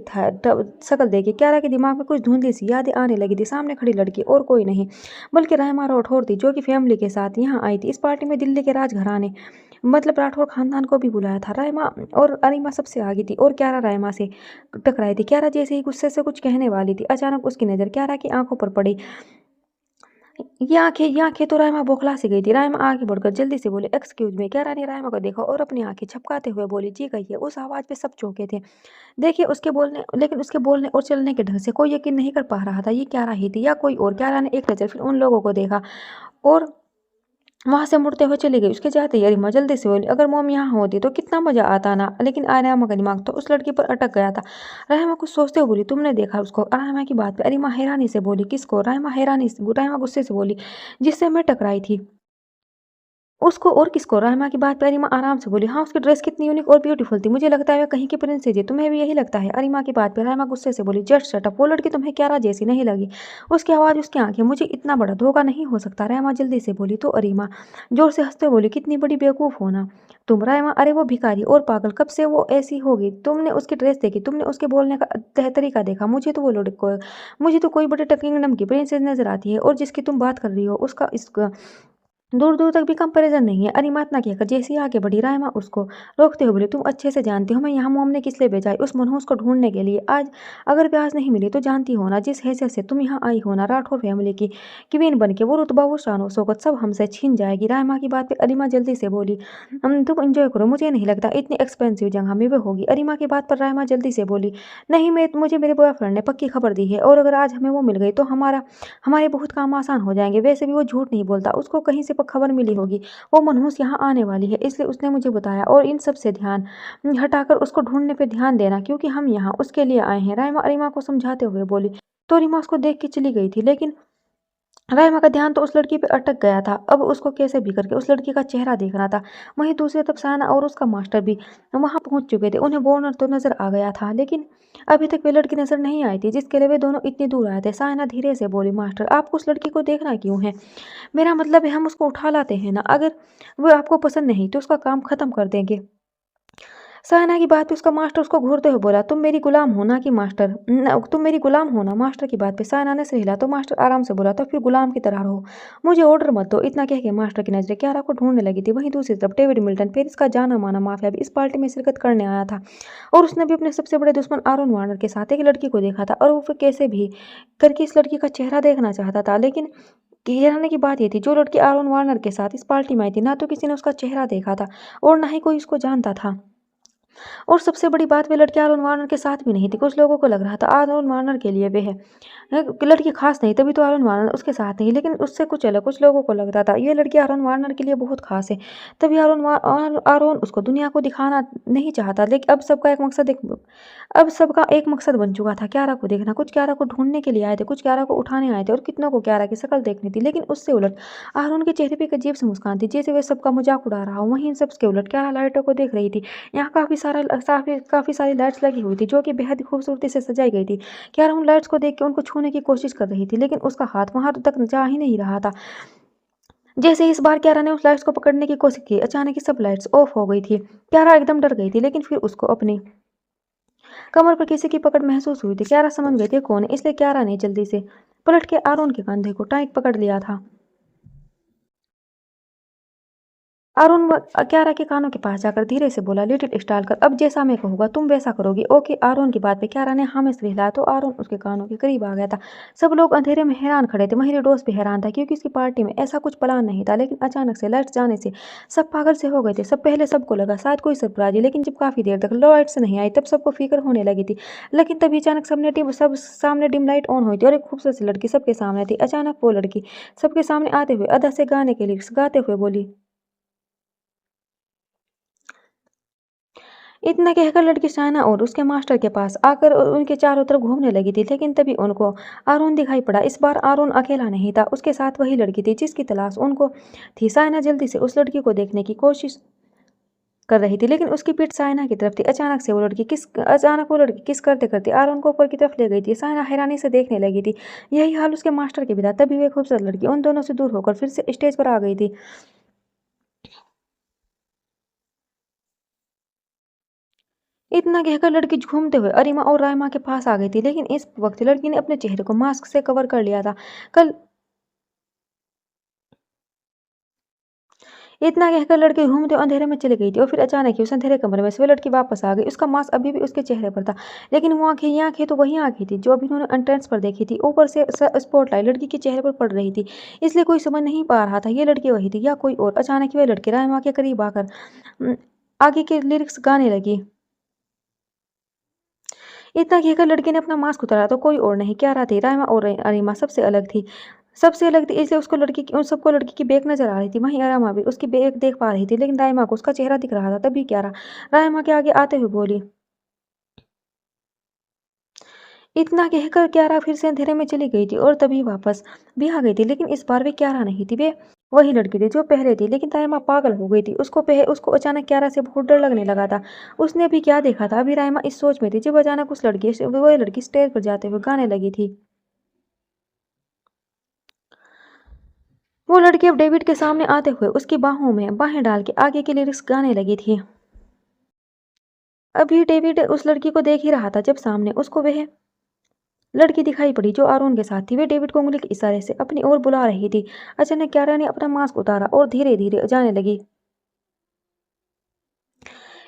शक्ल देखी क्यारा के दिमाग में कुछ धुंधली सी यादें आने लगी थी। सामने खड़ी लड़की और कोई नहीं बल्कि रहमा राठौर थी, जो कि फैमिली के साथ यहाँ आई थी। इस पार्टी में दिल्ली के राजघराने मतलब राठौर खानदान को भी बुलाया था। रायमा और अरीमा सबसे आगे थी और क्यारा रायमा से टकराई थी। क्यारा जैसे ही गुस्से से कुछ कहने वाली थी, अचानक उसकी नज़र क्यारा की आंखों पर पड़ी। ये आंखें तो रायमा बौखला सी गई थी। रायमा आगे बढ़कर जल्दी से बोली, एक्सक्यूज मी। क्यारा ने रायमा को देखा और अपनी आंखें झपकाते हुए बोली, जी कहिए। उस आवाज़ पे सब चौंके थे। देखिए उसके बोलने और चलने के ढंग से कोई यकीन नहीं कर पा रहा था ये क्यारा ही थी या कोई और। क्यारा ने एक नज़र फिर उन लोगों को देखा और वहाँ से मुड़ते हुए चली गई। उसके जाते ही अरीमा जल्दी से बोली, अगर मोम यहाँ होती तो कितना मजा आता ना। लेकिन रायमा का दिमाग तो उस लड़की पर अटक गया था। रायमा कुछ सोचते हुए बोली, तुमने देखा उसको। रायमा की बात पे अरीमा हैरानी से बोली, किसको। रायमा गुस्से से बोली, जिससे मैं टकराई थी उसको। और किसको। रायमा की बात पे अरीमा आराम से बोली, हाँ उसकी ड्रेस कितनी यूनिक और ब्यूटीफुल थी। मुझे लगता है वह कहीं की प्रिंसेस है। तुम्हें भी यही लगता है। अरीमा की बात पे रायमा गुस्से से बोली, जस्ट शट अप। वो लड़की तुम्हें क्यारा जैसी नहीं लगी। उसकी आवाज़, उसकी आंखें, मुझे इतना बड़ा धोखा नहीं हो सकता। रायमा जल्दी से बोली। तो अरीमा जोर से हंसते बोली, कितनी बड़ी बेवकूफ़ हो ना तुम। रायमा, अरे वो भिखारी और पागल कब से वो ऐसी होगी। तुमने उसकी ड्रेस देखी, तुमने उसके बोलने का तरीका देखा। मुझे तो कोई बड़े किंगडम की प्रिंसेस नजर आती है और जिसकी तुम बात कर रही हो उसका इसका दूर दूर तक भी कंपैरिजन नहीं है। अरीमा इतना कहकर जैसे ही आगे बढ़ी, रायमा उसको रोकते हुए बोली, तुम अच्छे से जानती हो मैं यहाँ मोम ने किस लिए भेजा है। उस मनहूस को ढूंढने के लिए। आज अगर प्यास नहीं मिली तो जानती हो ना जिस हैसियत से तुम यहाँ आई हो ना, राठौर फैमिली की क्वीन बन के, वो रुतबा वो शान वो शौकत सब हमसे छीन जाएगी। रायमा की बात पे अरीमा जल्दी से बोली, तुम इंजॉय करो, मुझे नहीं लगता इतनी एक्सपेंसिव जगह में वो होगी। अरीमा की बात पर रायमा जल्दी से बोली, नहीं, मैं मुझे मेरे बॉयफ्रेंड ने पक्की खबर दी है और अगर आज हमें वो मिल गई तो हमारे बहुत काम आसान हो जाएंगे। वैसे भी वो झूठ नहीं बोलता, उसको कहीं से खबर मिली होगी वो मनहूस यहाँ आने वाली है, इसलिए उसने मुझे बताया। और इन सब से ध्यान हटाकर उसको ढूंढने पे ध्यान देना, क्योंकि हम यहाँ उसके लिए आए हैं। रायमा अरीमा को समझाते हुए बोली। तो रीमा उसको देख के चली गई थी, लेकिन रायमा का ध्यान तो उस लड़की पे अटक गया था। अब उसको कैसे भी करके उस लड़की का चेहरा देखना था। वहीं दूसरी तरफ सायना और उसका मास्टर भी वहां पहुंच चुके थे। उन्हें वार्नर तो नजर आ गया था, लेकिन अभी तक वे लड़की नजर नहीं आई थी जिसके लिए वे दोनों इतनी दूर आए थे। सायना धीरे से बोली, मास्टर आपको उस लड़की को देखना क्यों है। मेरा मतलब है हम उसको उठा लाते हैं ना। अगर वो आपको पसंद नहीं तो उसका काम खत्म कर देंगे। सायना की बात पे उसका मास्टर उसको घूरते हुए बोला, तुम मेरी गुलाम हो ना कि मास्टर तुम मेरी गुलाम हो ना। मास्टर की बात पे सायना ने सिर हिला तो मास्टर आराम से बोला, तो फिर गुलाम की तरह रहो, मुझे ऑर्डर मत दो। इतना कह के मास्टर की नजरें क्यारा को ढूंढने लगी थी। वहीं दूसरी तरफ डेविड मिल्टन, पेरिस का जाना माना माफिया, भी इस पार्टी में शिरकत करने आया था और उसने भी अपने सबसे बड़े दुश्मन आरोन वार्नर के साथ एक लड़की को देखा था और वो फिर कैसे भी करके इस लड़की का चेहरा देखना चाहता था। लेकिन हैरानी की बात यह थी, जो लड़की आरोन वार्नर के साथ इस पार्टी में आई थी, ना तो किसी ने उसका चेहरा देखा था और ना ही कोई उसको जानता था। और सबसे बड़ी बात, वे लड़की आरोन वार्नर के साथ भी नहीं थी। कुछ लोगों को लग रहा था आरोन वार्नर के लिए वे है लड़की खास नहीं, तभी तो आरोन वार्नर उसके साथ नहीं। लेकिन उससे कुछ अलग कुछ लोगों को लगता था ये लड़की आरोन वार्नर के लिए बहुत खास है, तभी आरोन उसको दुनिया को दिखाना नहीं चाहता। लेकिन अब सबका एक मकसद बन चुका था, क्यारा को देखना। कुछ क्यारा को ढूंढने के लिए आए थे, कुछ क्यारा को उठाने आए थे और कितनों को क्यारा की शक्ल देखनी थी। लेकिन उससे उलट आरोन के चेहरे पे एक अजीब सी मुस्कान थी, जैसे वे सबका मजाक उड़ा रहा हो। वहीं इन सबके उलट क्यारा लाइटों को देख रही थी। यहाँ काफ़ी सारी लाइट्स लगी हुई थी जो कि बेहद ही खूबसूरती से सजाई गई थी। क्यारा उन लाइट्स को देख के उनको छूने की कोशिश कर रही थी, लेकिन उसका हाथ वहां तक जा ही नहीं रहा था। जैसे ही इस बार क्यारा ने उस लाइट्स को पकड़ने की कोशिश की, अचानक ही सब लाइट्स ऑफ हो गई थी। क्यारा एकदम डर गई थी, लेकिन फिर उसको अपनी कमर पर किसी की पकड़ महसूस हुई थी। क्यारा समझ गई थी कौन है, इसलिए क्यारा ने जल्दी से पलट के आरोन के कंधे को टाइट पकड़ लिया था। क्यारा के कानों के पास जाकर धीरे से बोला, लिटिल स्टालकर, अब जैसा मैं कहूँगा तुम वैसा करोगी, ओके। आरोन की बात पे क्यारा ने हाँ में सिर हिलाया तो आरोन उसके कानों के करीब आ गया था। सब लोग अंधेरे में हैरान खड़े थे। वहीं डोस भी हैरान था क्योंकि उसकी पार्टी में ऐसा कुछ प्लान नहीं था, लेकिन अचानक से लाइट्स जाने से सब पागल से हो गए थे। सब पहले सबको लगा शायद कोई सरप्राइज है, लेकिन जब काफी देर तक लाइट्स नहीं आई तब सबको फिक्र होने लगी थी। लेकिन तभी अचानक सब सामने डिम लाइट ऑन हुई थी और एक खूबसूरत सी लड़की सबके सामने थी। अचानक वो लड़की सबके सामने आते हुए अदा से गाने के लिए गाते हुए बोली। इतना कहकर लड़की शाइना और उसके मास्टर के पास आकर उनके चारों तरफ घूमने लगी थी, लेकिन तभी उनको आरोन दिखाई पड़ा। इस बार आरोन अकेला नहीं था, उसके साथ वही लड़की थी जिसकी तलाश उनको थी। शाइना जल्दी से उस लड़की को देखने की कोशिश कर रही थी, लेकिन उसकी पीठ शाइना की तरफ थी। अचानक वो लड़की किस करते करते आरोन को ऊपर की तरफ ले गई थी। शाइना हैरानी से देखने लगी थी। यही हाल उसके मास्टर के भी था। तभी वे खूबसूरत लड़की उन दोनों से दूर होकर फिर से स्टेज पर आ गई थी। इतना कहकर लड़की झूमते हुए अरीमा और रायमा के पास आ गई थी, लेकिन इस वक्त लड़की ने अपने चेहरे को मास्क से कवर कर लिया था। कल इतना कहकर लड़की घूमते हुए अंधेरे में चली गई थी और फिर अचानक ही उस अंधेरे कमरे में से वह लड़की वापस आ गई। उसका मास्क अभी भी उसके चेहरे पर था, लेकिन वो आंखें ये आंखें तो वही आंखें थी जो अभी उन्होंने एंट्रेंस पर देखी थी। ऊपर से स्पॉटलाइट लड़की के चेहरे पर पड़ रही थी, इसलिए कोई समझ नहीं पा रहा था ये लड़की वही थी या कोई और। अचानक ही वह लड़की रायमा के करीब आकर आगे के लिरिक्स गाने लगी। इतना कहकर लड़की ने अपना मास्क उतारा तो कोई और नहीं क्यारा थी। राइमा और अरीमा सबसे अलग थी, इसलिए उसको लड़की की उन सबको लड़की की बेक नजर आ रही थी। वहीं अरीमा भी उसकी बेक देख पा रही थी, लेकिन राइमा को उसका चेहरा दिख रहा था। तभी क्यारा राइमा के आगे आते हुए बोली। इतना कहकर क्यारा फिर से अंधेरे में चली गई थी और तभी वापस भी आ गई थी, लेकिन इस बार वे क्यारा नहीं थी, वे वही लड़की थी जो पहले थी। लेकिन राइमा पागल हो गई थी। उसको अचानक क्यारा से बहुत डर लगने लगा था। उसने अभी क्या देखा था। अभी राइमा इस सोच में थी जब अचानक वही लड़की स्टेज पर जाते हुए गाने लगी थी। वो लड़की अब डेविड के सामने आते हुए उसकी बाहों में बाहें डाल के आगे के लिरिक्स गाने लगी थी। अभी डेविड उस लड़की को देख ही रहा था जब सामने उसको वह लड़की दिखाई पड़ी जो आरोन के साथ थी। वे डेविड को उंगली के इशारे से अपनी ओर बुला रही थी। अचानक क्यारा ने अपना मास्क उतारा और धीरे धीरे जाने लगी।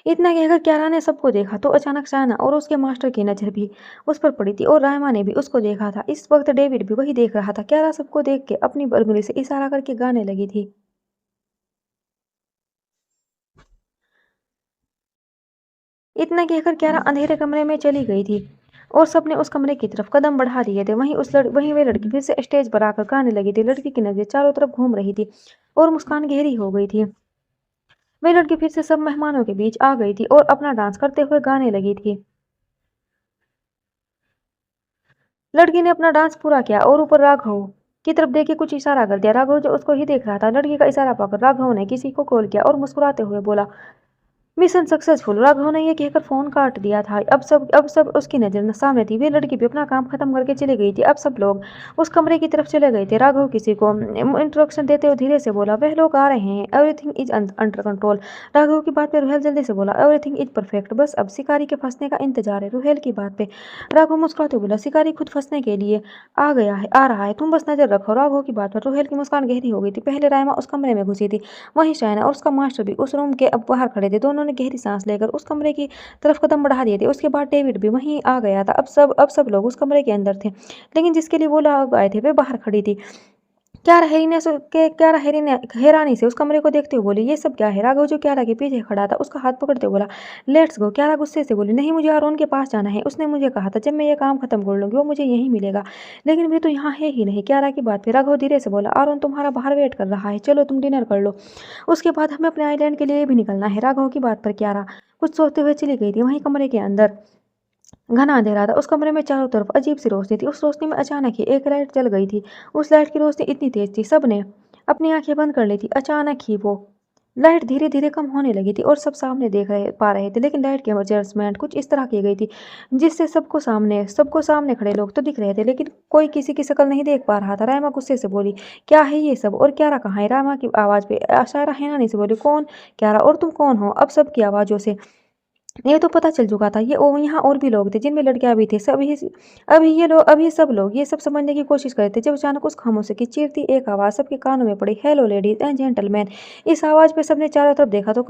इतना कहकर क्यारा ने सबको देखा तो अचानक शायना और उसके मास्टर की नजर भी उस पर पड़ी थी और रायमा ने भी उसको देखा था। इस वक्त डेविड भी वही देख रहा था। क्यारा सबको देख के अपनी उंगली से इशारा करके गाने लगी थी। इतना कहकर क्यारा अंधेरे कमरे में चली गई थी और सबने उस कमरे की तरफ कदम बढ़ा दिए थे। वहीं वे लड़की फिर से स्टेज पर आकर गाने लगी थी। लड़की की नजर चारों तरफ घूम रही थी और मुस्कान गहरी हो गई थी। वे लड़की फिर से सब मेहमानों के बीच आ गई थी और अपना डांस करते हुए गाने लगी थी। लड़की ने अपना डांस पूरा किया और ऊपर राघव की तरफ देख के कुछ इशारा कर दिया। राघव जो उसको ही देख रहा था। लड़की का इशारा पाकर राघव ने किसी को कॉल किया और मुस्कुराते हुए बोला, मिशन सक्सेसफुल। राघव ने यह कहकर फोन काट दिया था। अब सब उसकी नजर सामने थी। वे लड़की भी अपना काम खत्म करके चली गई थी। अब सब लोग उस कमरे की तरफ चले गए थे। राघव किसी को इंट्रोडक्शन देते हुए धीरे से बोला, वह लोग आ रहे हैं, everything is under control. Raghav की बात पे रुहेल जल्दी से बोला, एवरीथिंग इज परफेक्ट, बस अब शिकारी के फंसने का इंतजार है। रुहेल की बात पे राघव मुस्कुराते हुए बोला, शिकारी खुद फंसने के लिए आ रहा है, तुम बस नजर रखो। राघव की बात पर रुहेल की मुस्कान गहरी हो गई थी। पहले रायमा उस कमरे में घुसी थी, वहीं शाइना और उसका मास्टर भी उस रूम के अब बाहर खड़े थे। दोनों ने गहरी सांस लेकर उस कमरे की तरफ कदम बढ़ा दिए थे। उसके बाद डेविड भी वहीं आ गया था। अब सब लोग उस कमरे के अंदर थे, लेकिन जिसके लिए वो लोग आए थे वे बाहर खड़ी थी। क्यारा हैरानी से उस कमरे को देखते हुए बोली, ये सब क्या है। राघव जो क्यारा के पीछे खड़ा था उसका हाथ पकड़ते बोला, लेट्स गो। क्यारा गुस्से से बोली, नहीं, मुझे आरोन के पास जाना है। उसने मुझे कहा था जब मैं ये काम खत्म कर लूंगी वो मुझे यहीं मिलेगा, लेकिन वे तो यहाँ है ही नहीं। क्यारा की बात पे राघव धीरे से बोला, आरोन तुम्हारा बाहर वेट कर रहा है, चलो तुम डिनर कर लो, उसके बाद हमें अपने आइलैंड के लिए भी निकलना है। राघव की बात पर क्यारा कुछ सोचते हुए चली गई थी। वहीं कमरे के अंदर घना अंधेरा था। उस कमरे में चारों तरफ अजीब सी रोशनी थी। उस रोशनी में अचानक ही एक लाइट जल गई थी। उस लाइट की रोशनी इतनी तेज थी सबने अपनी आंखें बंद कर ली थी। अचानक ही वो लाइट धीरे धीरे कम होने लगी थी और सब सामने देख पा रहे थे, लेकिन लाइट की एडजस्टमेंट कुछ इस तरह की गई थी जिससे सबको सामने खड़े लोग तो दिख रहे थे, लेकिन कोई किसी की शक्ल नहीं देख पा रहा था। रायमा गुस्से से बोली, क्या है ये सब और क्यारा कहाँ है। रायमा की आवाज पे शायरा हैरानी से बोली, कौन क्यारा और तुम कौन हो। अब सबकी आवाजों से ये तो पता चल चुका था। ये ओ यहाँ और भी लोग थे जिनमें लड़कियाँ भी थी। अभी सब लोग ये सब समझने की कोशिश कर रहे थे जब अचानक उस खामोशी की चीरती एक आवाज़ सबके कानों में पड़ी, "हेलो लेडीज़ एंड जेंटलमैन।" इस आवाज़ पे सबने चारों तरफ देखा तो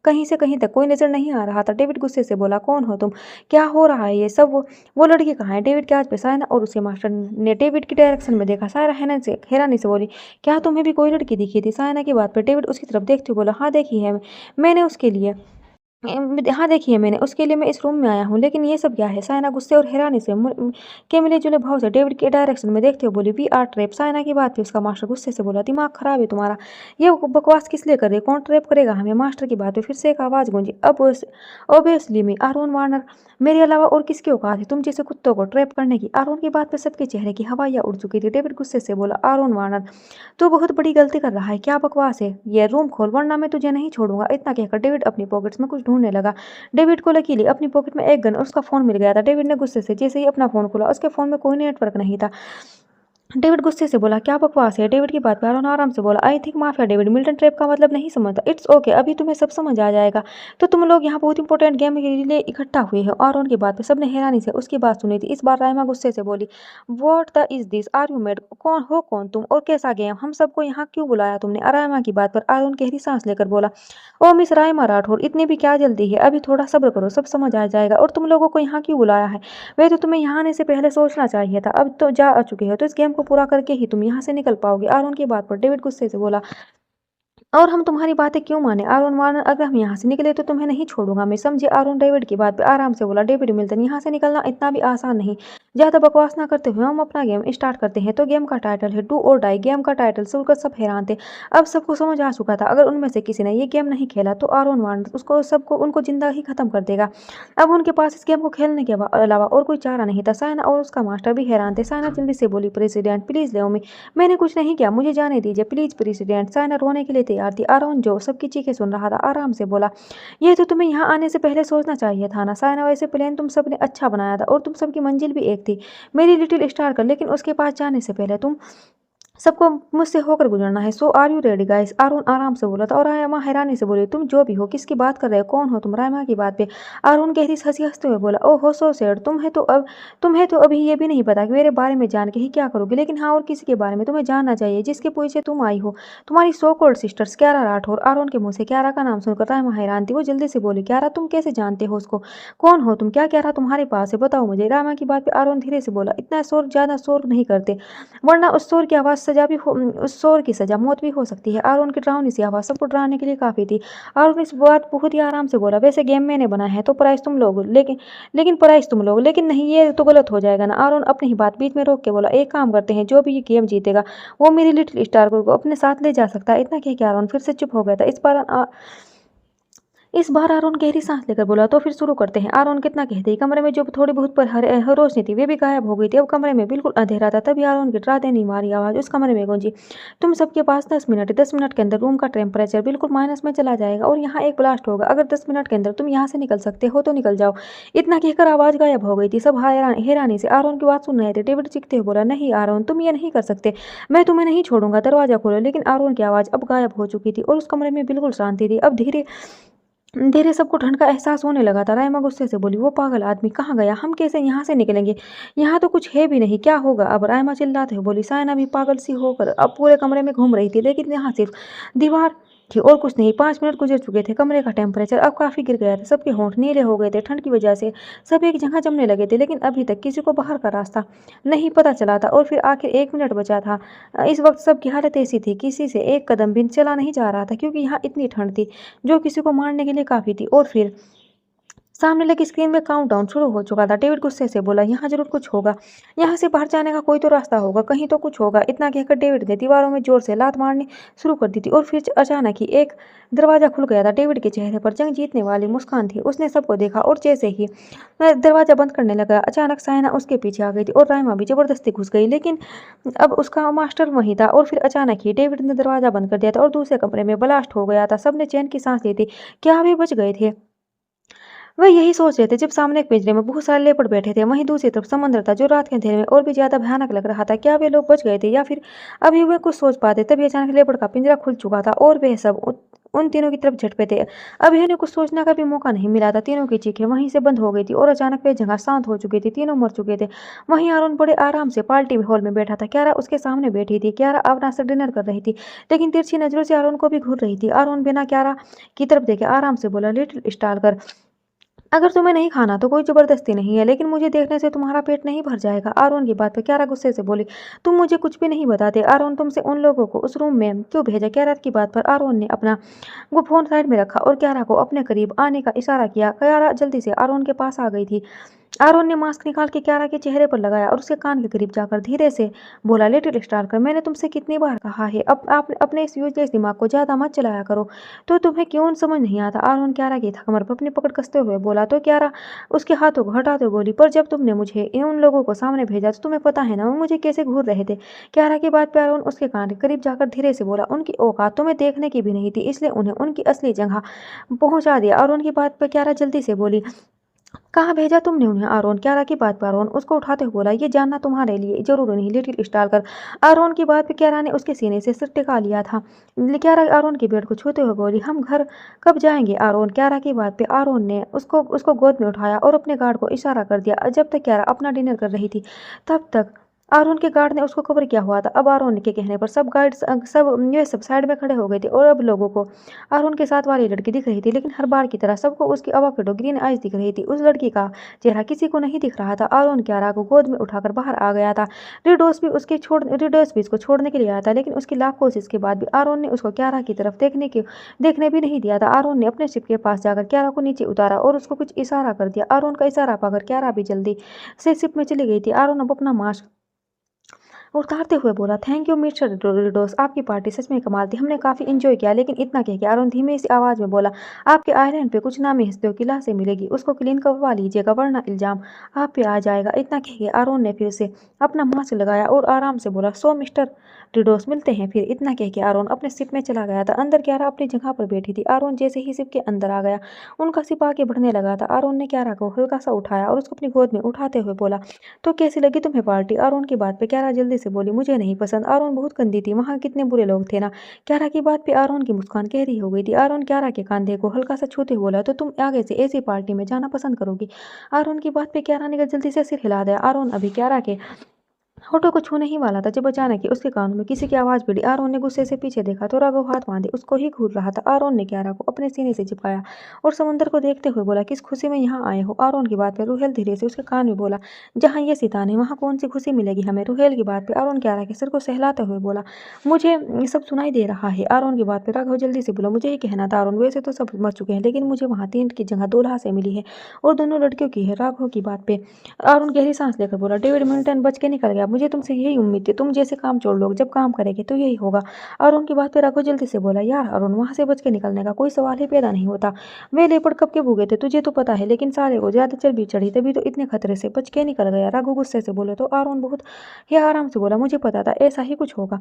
कहीं से कहीं तक कोई नज़र नहीं आ रहा था। डेविड गुस्से से बोला, "कौन हो तुम? क्या हो रहा है ये सब? वो लड़की कहाँ है?" डेविड के हाथ पे सायना और उसके मास्टर ने डेविड की डायरेक्शन में देखा। सायरा हैरानी से बोली, "क्या तुम्हें भी कोई लड़की दिखी थी?" सायना की बात पे डेविड उसकी तरफ देखते हुए बोला, "हाँ, देखी है मैंने उसके लिए। हाँ, देखिए मैंने उसके लिए मैं इस रूम में आया हूँ, लेकिन ये सब क्या है?" सायना गुस्से और हैरानी से के मिले-जुले भाव से डेविड के डायरेक्शन में देखते हुए बोली, "वी आर ट्रैप।" सायना की बात पे उसका मास्टर गुस्से से बोला, "दिमाग खराब है तुम्हारा? ये बकवास किस लिए कर रही हो? कौन ट्रैप करेगा हमें?" मास्टर की बात पे फिर से एक आवाज़ गूंजी, "अब ऑब्वियसली मी, आरोन वार्नर। मेरे अलावा और किसकी औकात है तुम जैसे कुत्तों को ट्रैप करने की?" आरोन की बात पे सबके चेहरे की हवाइयाँ उड़ चुकी थी। डेविड गुस्से से बोला, "आरोन वार्नर, तू बहुत बड़ी गलती कर रहा है। क्या बकवास है? ये रूम खोल वरना मैं तुझे नहीं छोड़ूंगा।" इतना कहकर डेविड अपनी पॉकेट्स में कुछ ढूंढने लगा। डेविड को लकीली अपनी पॉकेट में एक गन और उसका फ़ोन मिल गया था। डेविड ने गुस्से से जैसे ही अपना फ़ोन खोला, उसके फ़ोन में कोई नेटवर्क नहीं था। डेविड गुस्से से बोला, "क्या बकवास है?" डेविड की बात पे आरोन आराम से बोला, "I think mafia David Milton trap का मतलब नहीं समझता। इट्स ओके, अभी तुम्हें सब समझ आ जाएगा। तो तुम लोग यहाँ बहुत इंपॉर्टेंट गेम के लिए इकट्ठा हुए हो।" आरोन की बात पे सबने हैरानी से उसकी बात सुनी थी। इस बार राइमा गुस्से से बोली, "what the is this? Are you mad? कौन तुम और कैसा गेम? हम सबको यहाँ क्यों बुलाया तुमने?" राइमा की बात पर आरोन गहरी सांस लेकर बोला, "ओ मिस राइमा राठौर, इतनी भी क्या जल्दी है? अभी थोड़ा सब्र करो, सब समझ आ जाएगा। और तुम लोगों को यहाँ क्यों बुलाया है? वह तो तुम्हें यहाँ आने से पहले सोचना चाहिए था। अब तो जा आ चुके हो, तो इस गेम को पूरा करके ही तुम यहाँ से निकल पाओगे।" आरोन की बात पर डेविड गुस्से से बोला, "और हम तुम्हारी बातें क्यों माने? आरोन वार्नर, अगर हम यहाँ से निकले तो तुम्हें नहीं छोड़ूंगा मैं, समझे?" आरोन डेविड की बात पे आराम से बोला, "डेविड मिल्टन, यहाँ से निकलना इतना भी आसान नहीं। ज्यादा बकवास ना करते हुए हम अपना गेम स्टार्ट करते हैं। तो गेम का टाइटल है डू और डाई। गेम का टाइटल सुनकर सब हैरान थे। अब सबको समझ आ चुका था अगर उनमें से किसी ने ये गेम नहीं खेला तो आरोन वार्नर उसको सबको उनको जिंदा ही खत्म कर देगा। अब उनके पास इस गेम को खेलने के अलावा और कोई चारा नहीं था। साइना और उसका मास्टर भी हैरान थे। साइना जल्दी से बोली, "प्रेसिडेंट प्लीज ले मी, मैंने कुछ नहीं किया, मुझे जाने दीजिए प्लीज प्रेसिडेंट।" साइना रोने के लिए तैयार थी। आरोन जो सबकी चीखें सुन रहा था आराम से बोला, "ये तो तुम्हें यहाँ आने से पहले सोचना चाहिए था ना साइना, वैसे प्लान तुम सबने अच्छा बनाया था और तुम सबकी मंजिल भी एक थी, मेरी लिटिल स्टार कर, लेकिन उसके पास जाने से पहले तुम सबको मुझसे होकर गुजरना है। So are you ready guys?" Aaron आराम से बोला था और रायमा हैरानी से बोली, "तुम जो भी हो, किसकी बात कर रहे हो? कौन हो तुम?" रायमा की बात पे आरोन गहरी हंसी हंसते हुए बोला, "ओह हो सो सैड, तुम्हें तो अभी ये भी नहीं पता कि मेरे बारे में जान के ही क्या करोगे। लेकिन हाँ, और किसी के बारे में तुम्हें जानना चाहिए जिसके पीछे तुम आई हो, तुम्हारी सो कॉल्ड सिस्टर्स क्यारा राठौर।" आरोन के मुंह से क्यारा का नाम सुनकर रायमा हैरान थी। वो जल्दी से बोली, "क्यारा, तुम कैसे जानते हो उसको? कौन हो तुम? क्या क्यारा तुम्हारे पास है? बताओ मुझे।" रायमा की बात पे आरोन धीरे से बोला, "इतना शोर, ज्यादा शोर नहीं करते वरना उस शोर की आवाज़ उस शोर की सज़ा मौत भी हो सकती है।" आरोन की डरावनी सी आवाज़ सबको डराने के लिए काफ़ी थी। आरोन इस बात बहुत ही आराम से बोला, "वैसे गेम मैंने बनाया है तो प्राइस तुम लोग, लेकिन नहीं, ये तो गलत हो जाएगा ना।" आरोन अपनी ही बात बीच में रोक के बोला, "एक काम करते हैं, जो भी ये गेम जीतेगा वो मेरी लिटिल स्टार को अपने साथ ले जा सकता है।" इतना कह के आरोन फिर से चुप हो गया था। इस बार आरोन गहरी सांस लेकर बोला, "तो फिर शुरू करते हैं।" आरोन कितना कहते ही कमरे में जो थोड़ी बहुत पर रोशनी थी वे भी गायब हो गई थी। अब कमरे में बिल्कुल अंधेरा था। तभी आरोन की डरा देने वाली आवाज़ उस कमरे में गूंजी, "तुम सबके पास 10 मिनट है। 10 मिनट के अंदर रूम का टेम्परेचर बिल्कुल माइनस में चला जाएगा और यहाँ एक ब्लास्ट होगा। अगर 10 मिनट के अंदर तुम यहाँ से निकल सकते हो तो निकल जाओ।" इतना कहकर आवाज़ गायब हो गई थी। सब हैरानी से आरोन की बात सुन रहे थे। डेविड चीखते हुए बोला, "नहीं आरोन, तुम ये नहीं कर सकते, मैं तुम्हें नहीं छोड़ूंगा, दरवाजा खोलो।" लेकिन आरोन की आवाज़ अब गायब हो चुकी थी और उस कमरे में बिल्कुल शांति थी। अब धीरे धीरे सबको ठंड का एहसास होने लगा था। राइमा गुस्से से बोली, "वो पागल आदमी कहाँ गया? हम कैसे यहाँ से निकलेंगे? यहाँ तो कुछ है भी नहीं, क्या होगा अब?" राइमा चिल्लाते हुए बोली। सायना भी पागल सी होकर अब पूरे कमरे में घूम रही थी, लेकिन यहाँ सिर्फ दीवार थी और कुछ नहीं। 5 मिनट गुजर चुके थे। कमरे का टेम्परेचर अब काफ़ी गिर गया था। सबके होंठ नीले हो गए थे ठंड की वजह से। सब एक जगह जमने लगे थे, लेकिन अभी तक किसी को बाहर का रास्ता नहीं पता चला था। और फिर आखिर 1 मिनट बचा था। इस वक्त सबकी हालत ऐसी थी, किसी से एक कदम भी चला नहीं जा रहा था, क्योंकि यहाँ इतनी ठंड थी जो किसी को मारने के लिए काफ़ी थी। और फिर सामने लगी स्क्रीन में काउंटडाउन शुरू हो चुका था। डेविड गुस्से से बोला, "यहाँ जरूर कुछ होगा, यहाँ से बाहर जाने का कोई तो रास्ता होगा, कहीं तो कुछ होगा।" इतना कहकर डेविड ने दीवारों में जोर से लात मारनी शुरू कर दी थी और फिर अचानक ही एक दरवाजा खुल गया था। डेविड के चेहरे पर जंग जीतने वाली मुस्कान थी। उसने सबको देखा और जैसे ही वह दरवाजा बंद करने लगा, अचानक साइना उसके पीछे आ गई थी और राइमा भी जबरदस्ती घुस गई, लेकिन अब उसका मास्टर वहीं था। और फिर अचानक ही डेविड ने दरवाजा बंद कर दिया था और दूसरे कमरे में ब्लास्ट हो गया था। सबने चैन की सांस ली थी, क्या वे बच गए थे? वह यही सोच रहे थे जब सामने एक पिंजरे में बहुत सारे लेपर्ड बैठे थे। वहीं दूसरी तरफ समंदर था, जो रात के अंधेरे में और भी ज्यादा भयानक लग रहा था। क्या वे लोग बच गए थे या फिर अभी वे कुछ सोच पाते? तभी अचानक लेपर्ड का पिंजरा खुल चुका था और वे सब उन तीनों की तरफ झटपे थे। अभिमन्यु को सोचने का भी मौका नहीं मिला था। तीनों की चीखें वहीं से बंद हो गई थी और अचानक वे जगह शांत हो चुकी थी। तीनों मर चुके थे। वहीं अरुण बड़े आराम से पार्टी हॉल में बैठा था। क्यारा उसके सामने बैठी थी। क्यारा अपना से डिनर कर रही थी, लेकिन तिरछी नजरों से अरुण को भी घूर रही थी। अरुण बिना क्यारा की तरफ देखे आराम से बोला, लिटिल स्टालकर, अगर तुम्हें नहीं खाना तो कोई जबरदस्ती नहीं है, लेकिन मुझे देखने से तुम्हारा पेट नहीं भर जाएगा। आरोन की बात पे क्यारा गुस्से से बोली, तुम मुझे कुछ भी नहीं बताते। आरोन, तुमसे उन लोगों को उस रूम में क्यों भेजा? क्यारा की बात पर आरोन ने अपना वो फोन साइड में रखा और क्यारा को अपने करीब आने का इशारा किया। क्यारा जल्दी से आरोन के पास आ गई थी। आरोन ने मास्क निकाल के क्यारा के चेहरे पर लगाया और उसके कान के करीब जाकर धीरे से बोला, लिटिल स्टारकर, मैंने तुमसे कितनी बार कहा है, अब आप अपने इस यूजलेस दिमाग को ज्यादा मत चलाया करो। तो तुम्हें क्यों समझ नहीं आता? आरोन क्यारा की कमर पर अपनी पकड़ कसते हुए बोला। तो क्यारा उसके हाथों को हटाते हुए बोली, पर जब तुमने मुझे उन लोगों को सामने भेजा तो तुम्हें पता है ना वो मुझे कैसे घूर रहे थे। क्यारा की बात पर आरोन उसके कान के करीब जाकर धीरे से बोला, उनकी औकात तुम्हें देखने की भी नहीं थी, इसलिए उन्हें उनकी असली जगह पहुंचा दिया। आरोन की बात पर क्यारा जल्दी से बोली, कहाँ भेजा तुमने उन्हें? आरोन क्यारा की बात पर आरोन उसको उठाते हुए बोला, ये जानना तुम्हारे लिए जरूरी नहीं, लिटिल स्टालकर। आरोन की बात पे क्यारा ने उसके सीने से सिर टिका लिया था। क्यारा आरोन के बेड को छूते हुए बोली, हम घर कब जाएंगे? आरोन क्यारा की बात पे आरोन ने उसको उसको गोद में उठाया और अपने गार्ड को इशारा कर दिया। जब तक क्यारा अपना डिनर कर रही थी तब तक आरोन के गार्ड ने उसको कवर किया हुआ था। अब आरोन के कहने पर सब गार्ड सब साइड में खड़े हो गए थे और अब लोगों को आरोन के साथ वाली लड़की दिख रही थी, लेकिन हर बार की तरह सबको उसकी अवाकाडो ग्रीन आइज दिख रही थी। उस लड़की का चेहरा किसी को नहीं दिख रहा था। आरोन क्यारा को गोद में उठाकर बाहर आ गया था। रिडोस भी उसको छोड़ने के लिए आया था, लेकिन उसकी लाख कोशिश के बाद भी आरोन ने उसको क्यारा की तरफ देखने भी नहीं दिया था। आरोन ने अपने शिप के पास जाकर क्यारा को नीचे उतारा और उसको कुछ इशारा कर दिया। आरोन का इशारा पाकर क्यारा भी जल्दी से शिप में चली गई थी। आरोन अब अपना मास्क उतारते हुए बोला, थैंक यू मिस्टर रिडोस, आपकी पार्टी सच में कमाल थी, हमने काफ़ी इंजॉय किया। लेकिन इतना कह के आरोन धीमी सी आवाज़ में बोला, आपके आइलैंड पे कुछ नामी हस्तियों की लाशें मिलेगी, उसको क्लीन करवा लीजिएगा वरना इल्ज़ाम आप पे आ जाएगा। इतना कह के आरोन ने फिर से अपना मास्क लगाया और आराम से बोला, सो मिस्टर रिडोस, मिलते हैं फिर। इतना कह के आरोन अपने सिप में चला गया था। अंदर क्यारा अपनी जगह पर बैठी थी। आरोन जैसे ही सिप के अंदर आ गया उनका सिप आगे बढ़ने लगा था। आरोन ने क्यारा को हल्का सा उठाया और उसको अपनी गोद में उठाते हुए बोला, तो कैसी लगी तुम्हें पार्टी? आरोन की बात पे क्यारा जल्दी से बोली, मुझे नहीं पसंद। आरोन बहुत गंदी थी, वहाँ कितने बुरे लोग थे ना। क्यारा की बात पे आरोन की मुस्कान गहरी हो गई थी। आरोन क्यारा के कंधे को हल्का सा छूते हुए बोला, तो तुम आगे से ऐसी पार्टी में जाना पसंद करोगी? आरोन की बात पे क्यारा ने जल्दी से सिर हिला दिया। आरोन अभी क्यारा के होठों को छूने ही वाला था जब अचानक ही उसके कानों में किसी की आवाज भिड़ी। आरोन ने गुस्से से पीछे देखा तो राघव हाथ बांधे उसको ही घूर रहा था। आरोन ने क्यारा को अपने सीने से चिपकाया और समुद्र को देखते हुए बोला, किस खुशी में यहाँ आए हो? आरोन की बात पे रुहेल धीरे से उसके कान में बोला, जहाँ ये सिताने वहाँ कौन सी खुशी मिलेगी हमें? रुहेल की बात पे आरोन क्यारा के सिर को सहलाते हुए बोला, मुझे ये सब सुनाई दे रहा है। आरोन की बात पे राघव जल्दी से बोला, मुझे ये कहना था आरोन, वैसे तो सब मर चुके हैं, लेकिन मुझे वहाँ 3 की जगह 2 लाशें मिली है और दोनों लड़कियों की है। राघव की बात पे आरोन गहरी सांस लेकर बोला, डेविड मिल्टन बच के निकल गया, मुझे तुमसे यही उम्मीद थी। तुम जैसे काम चोर लोग जब काम करेंगे तो यही होगा। आरोन की बात पे राघव जल्दी से बोला, यार आरोन, वहां से बच के निकलने का कोई सवाल ही पैदा नहीं होता। वे लेपर्ड कब के भूगे थे तुझे तो पता है, लेकिन साले को ज्यादा चर्बी चढ़ी तभी तो इतने खतरे से बच के निकल गया। राघव गुस्से से बोले तो आरोन बहुत ही आराम से बोला, मुझे पता था ऐसा ही कुछ होगा।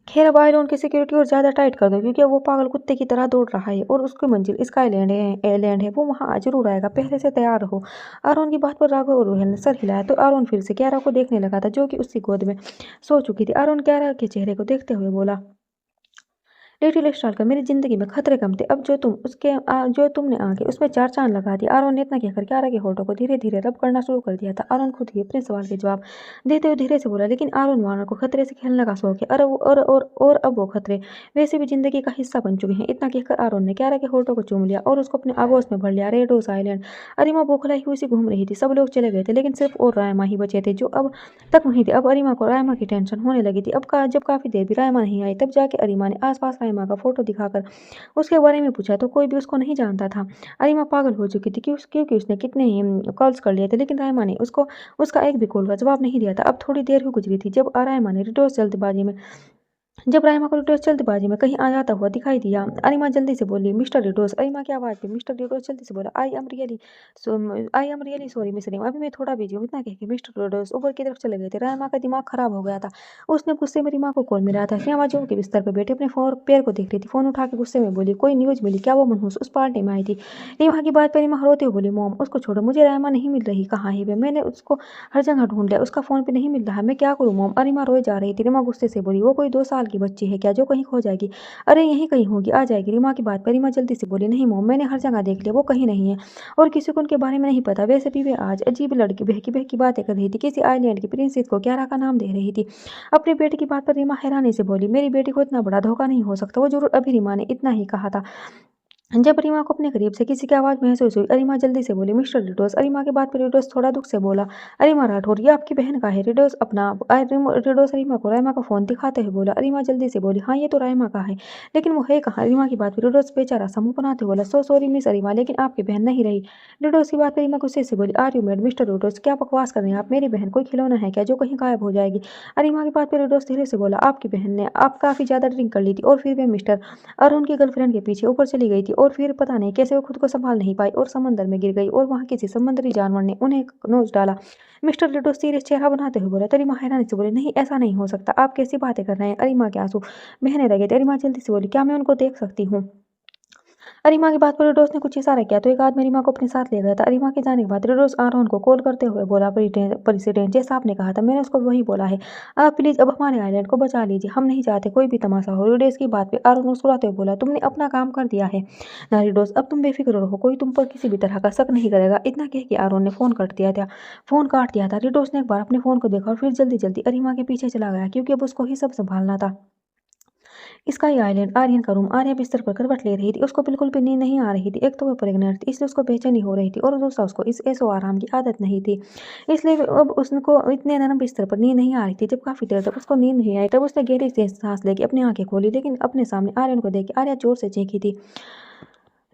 खैर अब आयरन की सिक्योरिटी और ज़्यादा टाइट कर दो, क्योंकि अब वो पागल कुत्ते की तरह दौड़ रहा है और उसकी मंजिल स्काईलैंड है, एयरलैंड है, वो वहाँ जरूर आएगा, पहले से तैयार रहो। आरोन की बात पर राघव और रोहिल ने सर हिलाया तो आरोन फिर से क्यारा को देखने लगा था, जो कि उसकी गोद में सो चुकी थी। आरोन क्यारा के चेहरे को देखते हुए बोला, लिटिल स्टार का मेरी जिंदगी में खतरे कम थे, अब जो तुमने आके उसमें 4 चांद लगा दिया। आरोन ने इतना कहकर क्यारा के होठों को धीरे धीरे रब करना शुरू कर दिया था। आरोन खुद ही अपने सवाल के जवाब देते हुए धीरे से बोला, लेकिन आरोन वार्नर को खतरे से खेलने का शौक है, और अब वो खतरे वैसे भी जिंदगी का हिस्सा बन चुके हैं। इतना कहकर आरोन ने क्यारा के होठों को चूम लिया और उसको अपने आगोश में भर लिया। रेडोस आइलैंड अरिमा बौखलाई हुई सी घूम रही थी। सब लोग चले गए थे, लेकिन सिर्फ और रायमा ही बचे थे, जो अब तक वहीं थे। अब अरिमा को रायमा की टेंशन होने लगी थी। जब काफी देर भी रायमा नहीं आई, तब जाके अरिमा ने आसपास रायमा का फोटो दिखाकर उसके बारे में पूछा तो कोई भी उसको नहीं जानता था। अरिमा पागल हो चुकी थी क्योंकि उसने कितने ही कॉल्स कर लिए थे, लेकिन रायमा ने उसको उसका एक भी कॉल का जवाब नहीं दिया था। अब थोड़ी देर ही गुजरी थी जब रायमा ने रिटोस जल्दबाजी में जब राइमा को रिटोस जल्दबाजी में कहीं आ जाता हुआ दिखाई दिया। अरिमा जल्दी से बोली, मिस्टर रिटोस। अरिमा की आवाज़ पे मिस्टर रिटोस जल्दी से बोला, I am really sorry miss रिम, अभी मैं थोड़ा बिजी हूँ। इतना कह के मिस्टर रिटोस ऊपर की तरफ चले गए थे। राइमा का दिमाग खराब हो गया था। उसने गुस्से में रिमा को कॉल मिलाया था। रिमा जो के बिस्तर पर बैठे अपने पैर को देख रही थी, फोन उठा के गुस्से में बोली, कोई न्यूज़ मिली क्या? वो मनहूस उस पार्टी में आई थी। रिमा की बात पर रिमा रोते हुए बोली, मॉम उसको छोड़ो, मुझे राइमा नहीं मिल रही, कहाँ है वे? मैंने उसको हर जगह ढूंढ लिया, उसका फोन पे नहीं मिल रहा है, मैं क्या करूँ मॉम? अरिमा रोए जा रही थी। रिमा गुस्से से बोली, वो कोई 2 साल साल की बच्ची है क्या जो कहीं खो जाएगी? अरे यहीं कहीं होगी, आ जाएगी। रीमा की बात पर रीमा जल्दी से बोली, नहीं मोम, मैंने हर जगह देख लिया, वो कहीं नहीं है और किसी को उनके बारे में नहीं पता। वैसे भी वे आज अजीब लड़की बहकी बहकी बातें कर रही थी, किसी आइलैंड की प्रिंसेस को क्यारा का नाम दे रही थी। अपनी बेटी की बात पर रीमा हैरानी से बोली, मेरी बेटी को इतना बड़ा धोखा नहीं हो सकता, वो जरूर अभी रीमा ने इतना ही कहा था। जब अरीमा को अपने करीब से किसी की आवाज़ महसूस हुई, अरीमा जल्दी से बोली, मिस्टर रिडोस। अरीमा की बात पर रिडोस थोड़ा दुख से बोला, अरीमा राठौर, ये आपकी बहन का है। रिडोस रिडोस अरीमा को रायमा का फ़ोन दिखाते हुए बोला। अरीमा जल्दी से बोली, हाँ ये तो रायमा का है, लेकिन वो है कहाँ? अरीमा की बात पर रिडोस बेचारा सा मुँह बनाते हुए बोला, सो सॉरी मिस अरीमा, लेकिन आपकी बहन नहीं रही। रिडोस की बात पर अरीमा गुस्से से बोली, आर यू मैड मिस्टर रिडोस, क्या बकवास कर रहे हैं आप? मेरी बहन कोई खिलौना है क्या जो कहीं गायब हो जाएगी? अरीमा की बात पर रिडोस धीरे से बोला, आपकी बहन ने आप काफ़ी ज़्यादा ड्रिंक कर ली थी और फिर वे मिस्टर अरुण की गर्लफ्रेंड के पीछे ऊपर चली गई थी और फिर पता नहीं कैसे वो खुद को संभाल नहीं पाई और समंदर में गिर गई और वहाँ किसी समुद्री जानवर ने उन्हें नोच डाला। मिस्टर लिडो सीरियस चेहरा बनाते हुए बोला। अरिमा हैरानी से बोले, नहीं ऐसा नहीं हो सकता, आप कैसी बातें कर रहे हैं? अरिमा के आंसू बहने लगे थे। अरिमा जल्दी से बोली, क्या मैं उनको देख सकती हूँ? अरीमा की बात पर रिडोस ने कुछ इशारा किया तो एक आदमी अरीमा को अपने साथ ले गया था। अरीमा के जाने के बाद रिडोस आरोन को कॉल करते हुए बोला, प्रेसिडेंट जैसा आपने कहा था मैंने उसको वही बोला है, आप प्लीज अब हमारे आइलैंड को बचा लीजिए, हम नहीं चाहते कोई भी तमाशा हो। रिडोस की बात पे आरोन मुस्कुराते हुए बोला, तुमने अपना काम कर दिया है ना रिडोस, अब तुम बेफिक्र रहो, कोई तुम पर किसी भी तरह का शक नहीं करेगा। इतना कह के आरोन ने फोन काट दिया था। रिडोस ने एक बार अपने फोन को देखा और फिर जल्दी जल्दी अरीमा के पीछे चला गया क्योंकि अब उसको ही सब संभालना था। स्काई आइलैंड आर्यन का रूम। आर्या बिस्तर पर करवट ले रही थी, उसको बिल्कुल भी नींद नहीं आ रही थी। एक तो वो प्रेग्नेंट थी इसलिए उसको बेचैनी हो रही थी और दूसरा उसको इस ऐसो आराम की आदत नहीं थी, इसलिए अब उसको इतने नरम बिस्तर पर नींद नहीं आ रही थी। जब काफी देर तक उसको नींद नहीं आई तब उसने गहरी से सांस लेके अपनी आंखें खोली, लेकिन अपने सामने आर्यन को देख के आर्या जोर से चीखी थी।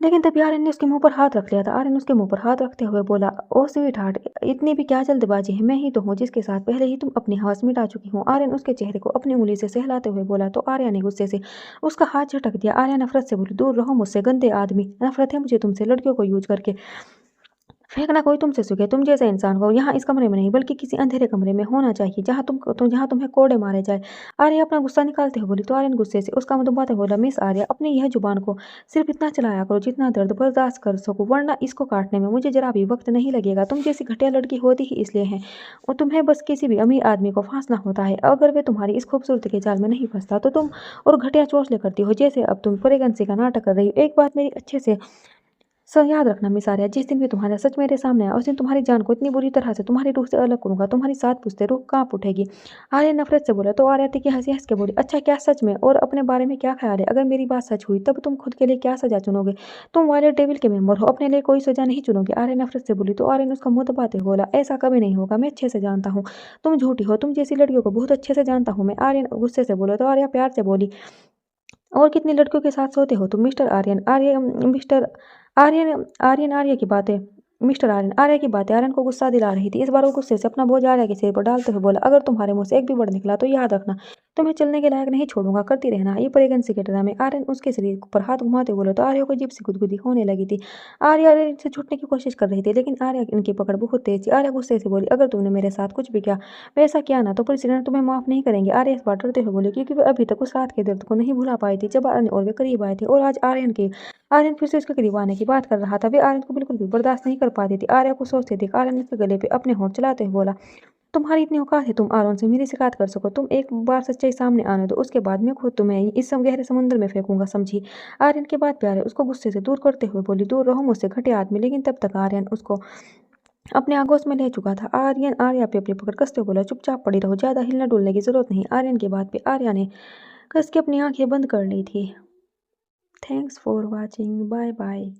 लेकिन तभी आर्यन ने उसके मुंह पर हाथ रख लिया था। आर्यन उसके मुंह पर हाथ रखते हुए बोला, ओ स्वीट हार्ट, इतनी भी क्या जल्दबाजी है, मैं ही तो हूँ जिसके साथ पहले ही तुम अपनी हवस मिटा चुकी हो। आर्यन उसके चेहरे को अपनी उंगली से सहलाते हुए बोला तो आर्या ने गुस्से से उसका हाथ झटक दिया। आर्या नफरत से बोली, दूर रहो मुझसे गंदे आदमी, नफरत है मुझे तुमसे, लड़कियों को यूज करके फेंकना कोई तुमसे सीखे। तुम जैसे इंसान को यहाँ इस कमरे में नहीं बल्कि किसी अंधेरे कमरे में होना चाहिए जहाँ तुम्हें कोड़े मारे जाए। आर्या अपना गुस्सा निकालते हुए बोली तो आर्यन गुस्से से उसका मुंह दबाते हुए बोला, मिस आर्या, अपनी यह जुबान को सिर्फ इतना चलाया करो जितना दर्द बर्दाश्त कर सको, वरना इसको काटने में मुझे जरा भी वक्त नहीं लगेगा। तुम जैसी घटिया लड़की होती ही इसलिए है और तुम्हें बस किसी भी अमीर आदमी को फांसना होता है। अगर वे तुम्हारी इस खूबसूरती के जाल में नहीं फंसता तो तुम और घटिया चोंचले करती हो जैसे अब तुम प्रेगनेंसी का नाटक कर रही हो। एक बात मेरी अच्छे से सर याद रखना मिस आर्या, जिस दिन भी तुम्हारा सच मेरे सामने आया उस दिन तुम्हारी जान को इतनी बुरी तरह से तुम्हारी रूह से अलग करूंगा, तुम्हारी साथ पूछते रूह कांप उठेगी। आर्या नफरत से बोला तो आर्या थी कि हंसी हंस के बोली, अच्छा क्या सच में? और अपने बारे में क्या ख्याल है? अगर मेरी बात सच हुई तब तुम खुद के लिए क्या सजा चुनोगे? तुम वायलेट डेविल के मेंबर हो, अपने लिए कोई सजा नहीं चुनोगे। आर्या नफरत से बोली तो आर्या ने उसका मुंह दबाते हुए बोला, ऐसा कभी नहीं होगा, मैं अच्छे से जानता हूँ तुम झूठी हो, तुम जैसी लड़कियों को बहुत अच्छे से जानता हूँ मैं। आर्यन गुस्से से बोला तो आर्या प्यार से बोली, और कितनी लड़कियों के साथ सोते हो तुम मिस्टर आर्यन? मिस्टर आर्यन आर्यन आर्य की बातें मिस्टर आर्यन आर्या की बातें आर्यन को गुस्सा दिला रही थी। इस बार वो गुस्से से अपना बोझ आर्या के सिर पर डालते हुए बोला, अगर तुम्हारे मुंह से एक भी वर्ड निकला तो याद रखना तुम्हें चलने के लायक नहीं छोड़ूंगा, करती रहना ये प्रेगनेंसी के ड्रामे। आर्यन उसके शरीर पर हाथ घुमाते बोला तो आर्या को अजीब सी गुदगुदी होने लगी थी। आर्या आर्यन से छूटने की कोशिश कर रही थी लेकिन आर्या इनकी पकड़ बहुत तेज थी। आर्या गुस्से से बोली, अगर तुमने मेरे साथ कुछ भी किया वैसा किया ना तो प्रेसिडेंट तुम्हें माफ नहीं करेंगे। आर्या इस बार डरते हुए बोली क्योंकि वे अभी तक उस रात के दर्द को नहीं भुला पाई थी जब आर्यन और वे करीब आए थे और आज आर्यन फिर से उसके करीब आने की बात कर रहा था। वे आर्यन को बिल्कुल भी बर्दाश्त नहीं कर पाती थी। आर्या को सोचते थे। आर्यन उसके गले पे अपने होंठ चलाते हुए बोला, तुम्हारी इतनी औकात है तुम आरोन से मेरी शिकायत कर सको? तुम एक बार सच्चाई सामने आने दो, उसके बाद मैं खुद तुम्हें इस गहरे समुद्र में फेंकूंगा, समझी? आर्यन के बाद प्यारे उसको गुस्से से दूर करते हुए बोली, दूर रहो मुझसे घटिया आदमी। लेकिन तब तक आर्यन उसको अपने आगोश में ले चुका था। आर्यन आर्या पे अपनी पकड़ कसते हुए बोला, चुपचाप पड़ी रहो, ज्यादा हिलने डुलने की जरूरत नहीं। आर्यन के बाद पे आर्या ने कस के अपनी आंखें बंद कर ली थी। Thanks for watching, bye bye.